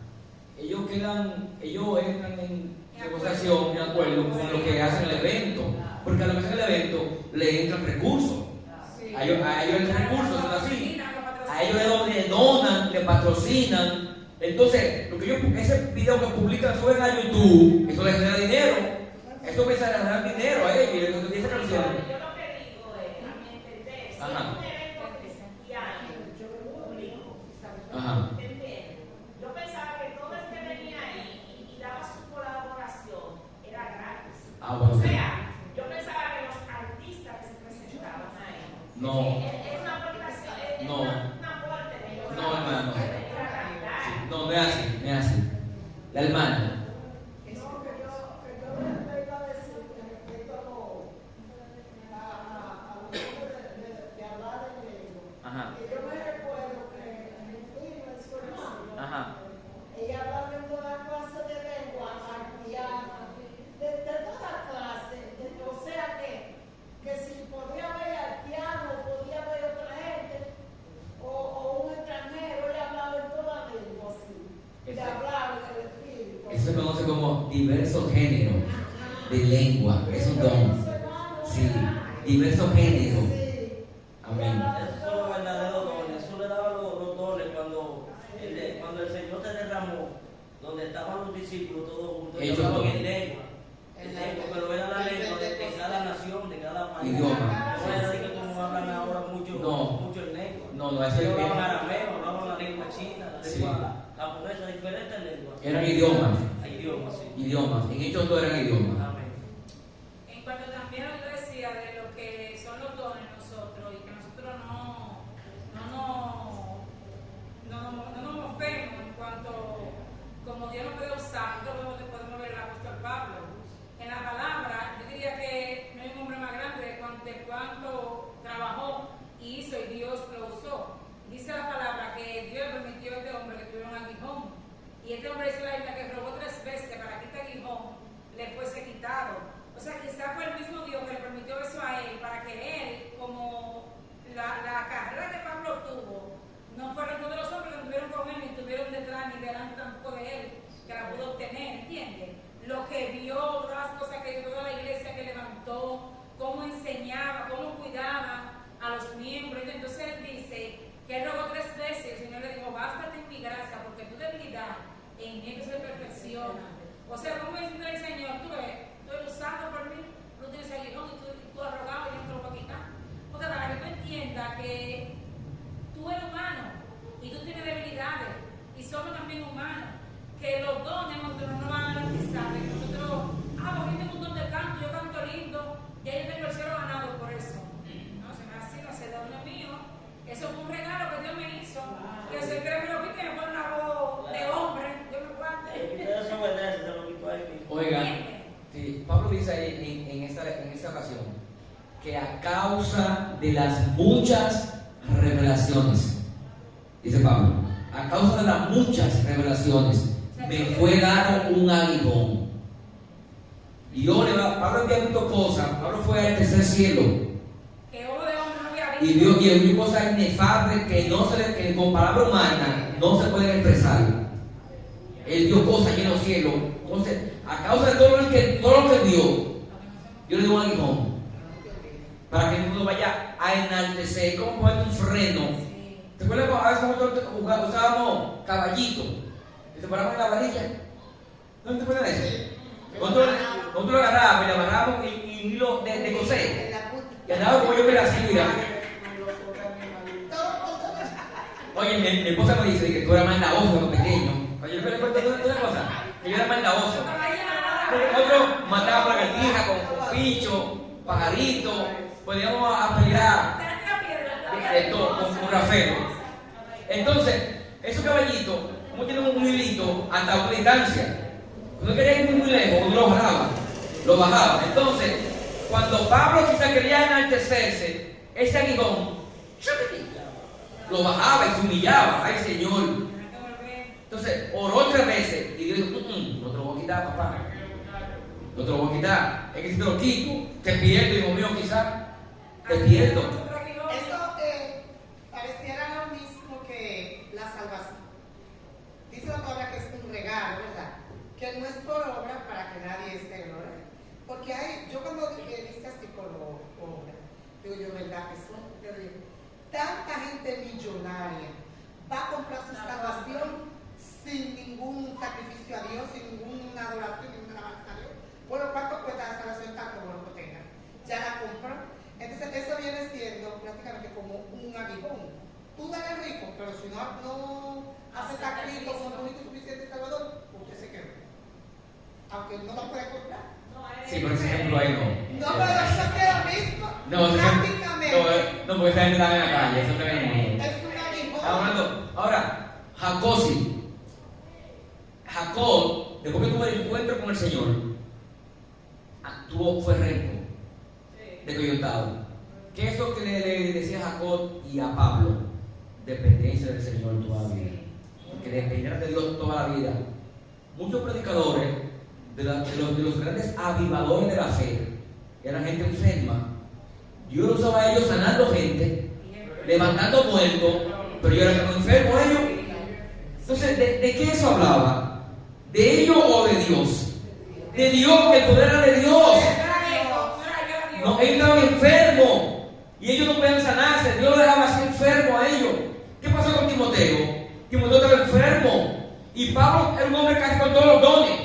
ellos entran en negociación, de acuerdo con lo que hacen el evento, porque a lo que hacen el evento le entran recursos. A ellos entran recursos, son así. A ellos le donan, le patrocinan. Entonces, ese video que publican, suben a YouTube, eso les genera dinero. Eso me sale a ganar dinero a ellos. Yo lo que digo es, a mi entender, si es Ajá. un evento cristiano, público, Ajá. ¿te entiendes? Yo pensaba que todo el que venía ahí y daba su colaboración era gratis. Bueno. O sea, yo pensaba que los artistas que se presentaban ahí, No. es una aportación, es No. un aporte de ellos. No, hermano. Era caridad. No, no es así. La hermana. No, que yo le iba a decir que respecto a lo de hablar en lengua. Ajá. Que yo me recuerdo que mi prima y su hermano, Ajá. ella hablaba en toda clase de lengua, haitiana, de toda clase. O sea que si podía haber haitiano, podía haber otra gente, o un extranjero, ella hablaba en toda lengua así. De hablar en el espíritu. Eso se conoce como diversos géneros de lengua. Es un don. Sí, diversos géneros. Sí. Amén. Esos son los verdaderos dones. Eso le daba los dones cuando el Señor te derramó, donde estaban los discípulos todos juntos. Ellos Ellos hablaban dones. en lengua. Pero era la lengua de cada nación, de cada país. Idioma. No era así que como hablan ahora mucho en lengua. No, ese Ellos es hablaban arameo, hablaban la lengua china, la Sí. lengua japonesa, diferentes lenguas. Eran idiomas. Idiomas, sí. Idiomas. En hechos todos eran idiomas. Amén. En cuanto también lo que decía de lo que son los dones nosotros y que nosotros no nos movemos en cuanto como Dios nos puede usar, nosotros podemos ver el apóstol Pablo. En la palabra, yo diría que no hay un hombre más grande de cuánto trabajó y hizo y Dios lo usó. Dice la palabra que Dios permitió a este hombre que tuviera un aguijón. Y este hombre dice la Biblia que robó 3 veces para que este aguijón le fuese quitado. O sea, quizás fue el mismo Dios que le permitió eso a él, para que él, como la carrera que Pablo tuvo, no fueron todos los hombres que estuvieron con él, ni estuvieron detrás ni delante tampoco de él, que la pudo obtener, ¿entiendes? Lo que vio, todas las cosas que toda la iglesia que levantó, cómo enseñaba, cómo cuidaba a los miembros. Entonces él dice que él rogó 3 veces, el Señor le dijo, bástate en mi gracia, porque tu debilidad en mí se perfecciona. O sea, ¿cómo dice el Señor? Tú ves, estoy usando por mí, tú tienes aguijón y tú has rogado y yo te lo voy a quitar. Porque para que tú entiendas que tú eres humano y tú tienes debilidades y somos también humanos, que los dones nosotros no van a garantizar, que nosotros, yo tengo un don de canto, yo canto lindo, causa de las muchas revelaciones, dice Pablo, a causa de las muchas revelaciones, me fue dado un aguijón. Y Pablo había visto cosas, Pablo fue al tercer cielo Que ojo de hombre no había y visto. vio cosas inefables que con palabra humana no se pueden expresar. Él vio cosas llenas del cielo. Entonces, a causa de todo lo que vio, yo le doy un aguijón para que el mundo vaya a enaltecer. ¿Cómo ponerte un freno? ¿Te acuerdas cuando a veces nosotros usábamos caballito? Y se paraban en la varilla. ¿No te acuerdas de eso? Nosotros lo agarrábamos y le amarrábamos y hilo de coser. En la punta. Y andaba como yo que la hacía. Oye, mi esposa me dice que tú eras maldadoso cuando pequeño. Oye, yo le cuento una cosa, que yo era maldadoso. Nosotros matábamos lagartijas con picho, pajarito, podíamos a pelear con Rafael. Entonces, esos caballitos, como tienen un hilito hasta una distancia, no quería ir muy lejos, uno lo bajaba. Entonces, cuando Pablo quizá quería enaltecerse, ese aguijón lo bajaba y se humillaba. Ay, Señor. Entonces, oró 3 veces y Dios dijo, no te lo voy a quitar, papá. No te lo voy a quitar. Es que si te lo quito, te pierdo, hijo mío, quizá. Te pierdo. Eso pareciera lo mismo que la salvación. Dice la palabra que es un regalo, ¿verdad? Que no es por obra para que nadie esté en gloria. Porque yo cuando dice así por obra, digo yo, ¿verdad? Que son, yo digo, tanta gente millonaria va a comprar su salvación sin ningún sacrificio a Dios, sin ninguna adoración, ninguna alabanza a Dios. Bueno, ¿cuánto cuesta la salvación? Tanto como lo tenga. Ya la compró. Entonces, eso viene siendo prácticamente como un aguijón. Tú eres rico, pero si no acepta a Cristo como el único suficiente Salvador, usted se quedó. Aunque no lo puede comprar. Sí, por ese ejemplo ahí no. No, pero eso es lo mismo. No, Prácticamente. no, porque esa gente está en la calle, eso está bien. Es un aguijón. Hablando, ahora, Jacob, después que tuvo el encuentro con el Señor, fue recto, descoyuntado. ¿Qué es lo que le decía a Jacob y a Pablo? Dependencia del Señor toda la vida. Que dependieran de Dios toda la vida. Muchos predicadores, de los grandes avivadores de la fe, eran gente enferma. Dios los usaba a ellos sanando gente, levantando muertos, pero yo era como enfermo ellos. Entonces, ¿de qué eso hablaba? ¿De ellos o de Dios? De Dios, que el poder era de Dios. No, ellos estaban enfermos y ellos no podían sanarse. Dios los dejaba así enfermos a ellos. ¿Qué pasó con Timoteo? Timoteo estaba enfermo y Pablo era un hombre casi con todos los dones.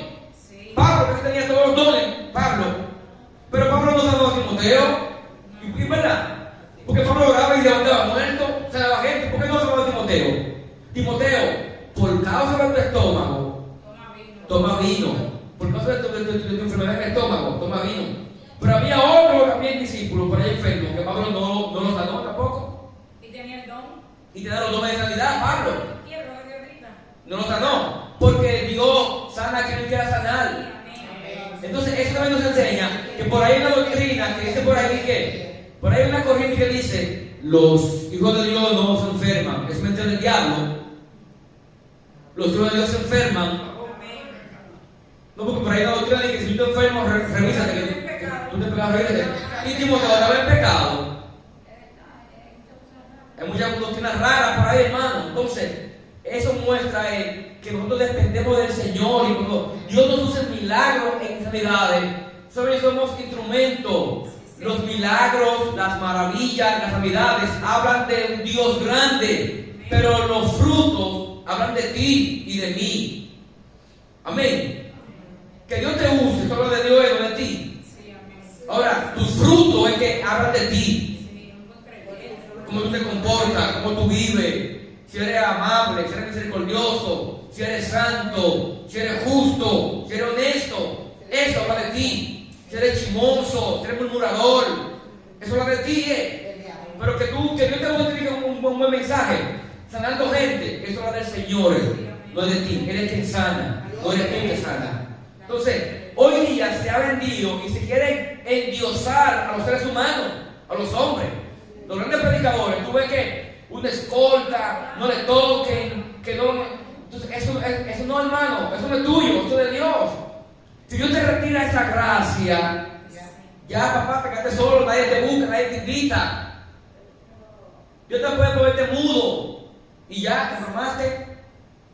Pablo casi tenía todos los dones, pero Pablo no sanó a Timoteo. ¿Y verdad? Porque Pablo oraba y levantaba muertos, sanaba gente. ¿Por qué no sanó a Timoteo? Timoteo, por causa de tu estómago, toma vino. Por causa de tu enfermedad en el estómago, toma vino. Pero había otro también discípulo por ahí enfermo que Pablo no lo sanó tampoco. Y tenía el don. Y tenía los dones de sanidad, Pablo. Quiero que Dios grita. No lo sanó. Porque Dios sana a quien quiera sanar. Entonces, eso también nos enseña que por ahí hay una doctrina que dice por ahí que, por ahí hay una corriente que dice, los hijos de Dios no se enferman. Es mentira del diablo. Los hijos de Dios se enferman. No, porque por ahí hay una doctrina de que si tú te enfermas, revísate que tú te pegas, revísate. Y Timoteo estaba en pecado. Hay muchas doctrinas raras por ahí, hermano. Entonces, eso muestra que nosotros dependemos del Señor y cuando Dios nos usa milagros en sanidades, sobre somos instrumentos. Los milagros, las maravillas, las sanidades hablan de un Dios grande, pero los frutos hablan de ti y de mí. Amén. Que Dios te use, solo de Dios y no de ti. Ahora, tus frutos es que hablan de ti. Cómo tú te comportas, cómo tú vives. Si eres amable, si eres misericordioso, si eres santo, si eres justo, si eres honesto, eso habla de ti. Si eres chismoso, si eres murmurador, eso habla de ti. Pero que Dios te muestre un buen mensaje, sanando gente, eso habla del Señor, no es de ti. Él es quien sana, no eres tú que sana. Entonces, hoy día se ha vendido y se quiere endiosar a los seres humanos. a los hombres. Los grandes predicadores, tú ves que una escolta, no le toquen, que no. Entonces, eso no, hermano, eso no es tuyo, eso es de Dios. Si Dios te retira esa gracia, ya papá, te quedaste solo, nadie te busca, nadie te invita. Dios te puede ponerte mudo y ya te formaste.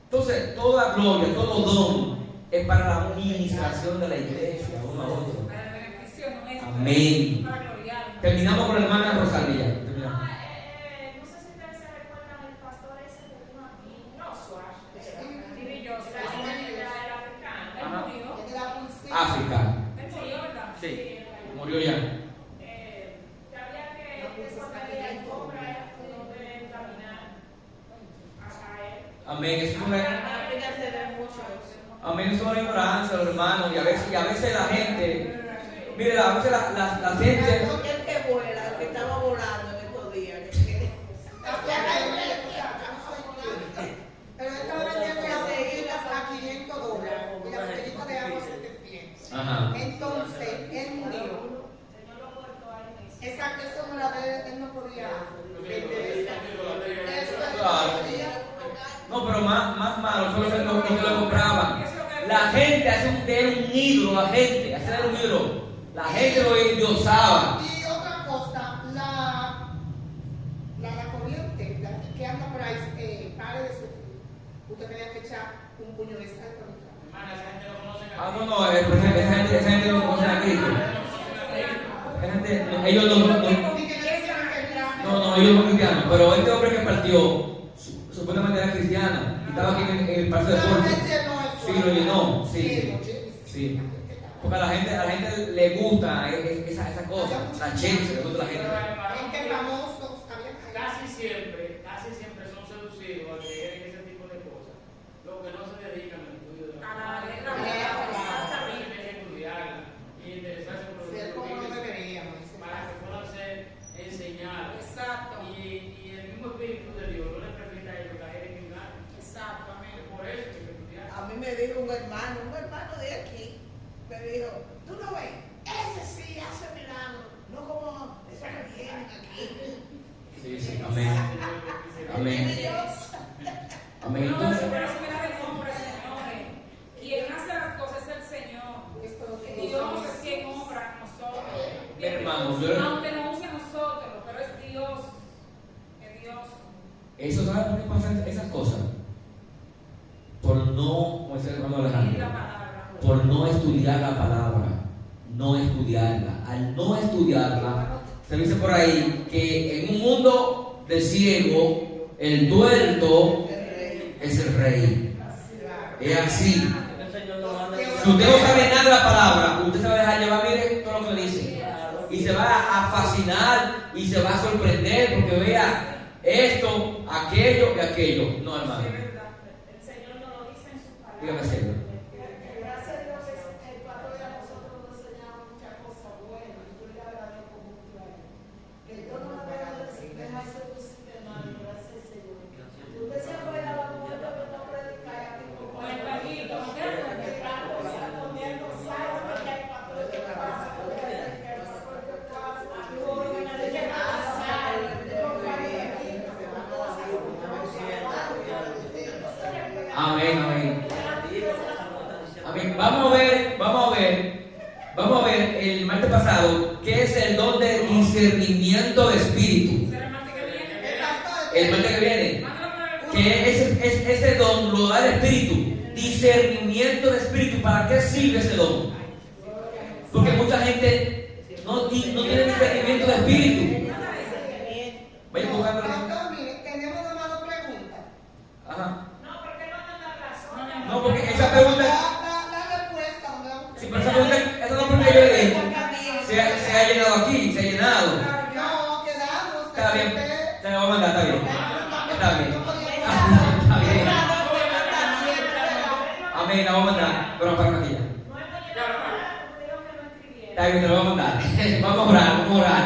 Entonces, toda gloria, todo don es para la administración de la iglesia, uno a otro. Para el beneficio nuestro. Amén. Para gloriarnos. Terminamos con la hermana Rosalía. No, Terminamos. no sé si ustedes se recuerdan el pastor ese que vino aquí, Joshua, Stevie Joshua. el africano. Él Ajá. murió. Es de la pulsera. África. Él murió, ¿verdad? Sí, murió ya. Que había que ponerle alfombra donde caminar a él. Amén. Eso es una, África se ve mucho. amén. Eso es una ignorancia, los hermanos. Y a veces la gente, mire, a veces la gente. El que vuela, el que estaba volando en estos días. que- Pero él estaba vendiendo las botellitas a $500 y la botellita de agua 700. Ajá. Entonces, él murió. Exacto, eso no era de él, no podía vender eso. Claro. No, pero más malo fue lo que lo compraban. La gente hace de él un ídolo, la gente hace de él un ídolo. La gente lo endiosaba. Y otra cosa, la corriente que anda por ahí, pare de su. Usted tenía que echar un puño de sal por detrás. Hermana, esa gente no conoce a Ah, no, esa gente no conoce a Cristo. Esa gente, no, ellos no, ellos no cristianos. Pero este hombre que partió, supuestamente era cristiano, y estaba aquí en el Palacio de Deportes. Sí, lo llenó, sí. Porque a la gente le gusta esa cosa, la chencha, le gusta a la gente. Gente famosos, casi siempre son seducidos a creer en ese tipo de cosas. Los que no se dedican al estudio de la A la letra, tienen que estudiarla y interesarse por ser lo como no que deberíamos. para que puedan ser enseñados. Exacto. Y el mismo Espíritu de Dios no les permite a ellos caer en engaño. Exacto, amén. Por eso hay que estudiar. A mí me dijo un hermano de aquí, me dijo, tú no ves, ese sí hace milagros, no como esos que vienen aquí. Sí, amén. Amén. Amén. No, Entonces, pero eso viene del nombre, señores. Quien hace las cosas es el Señor. Dios es quien obra en nosotros. hermano, yo- Aunque no use a nosotros, pero es Dios. Es Dios. eso, ¿sabe por qué pasan esas cosas? Por no, como dice el hermano Leer la Alejandro, palabra. por no estudiar la palabra, no estudiarla. Al no estudiarla, se dice por ahí que en un mundo de ciego, el tuerto es el rey. Es así. El Señor nos manda. Si usted no sabe nada de la palabra, usted se va a dejar llevar, mire todo lo que le dice. Y se va a fascinar y se va a sorprender porque vea esto, aquello y aquello. No, hermano. Sí, es verdad. El Señor nos lo dice en su palabra. Dígame, Señor. Gracias a Dios, el pastor y a nosotros nos enseñaba muchas cosas buenas. Yo le agradezco mucho a él. Que Dios no me deja seducir, hermano. Gracias al Señor. Usted se acuerda de la mujer que no predica aquí como Con el palito, ¿no? comiendo sal, porque el pastor que pasa, porque el pastor que pasa, que pasa, Amén, amén. Amén. Vamos a ver el martes pasado qué es el don de discernimiento de espíritu. ¿Será el martes que viene? El martes que viene. Mándalo por el Que ese don lo da el espíritu. Discernimiento de espíritu. ¿Para qué sirve ese don? Porque mucha gente no tiene discernimiento de espíritu. Vayan buscando. Pastor, mire, tenemos una dos preguntas. Ajá. No, porque no dan la razón. No, porque esa pregunta. La respuesta, donde vamos. Sí, pero esa dos preguntas que yo le di se ha llenado aquí, se ha llenado. No, quedamos. Está bien, te la voy a mandar, está bien. Está bien. Está bien. Amén, la voy a mandar. Pero para aquí ya. No es que yo no digo que no escribiera. Está bien, te lo voy a mandar. Vamos a orar, vamos a orar.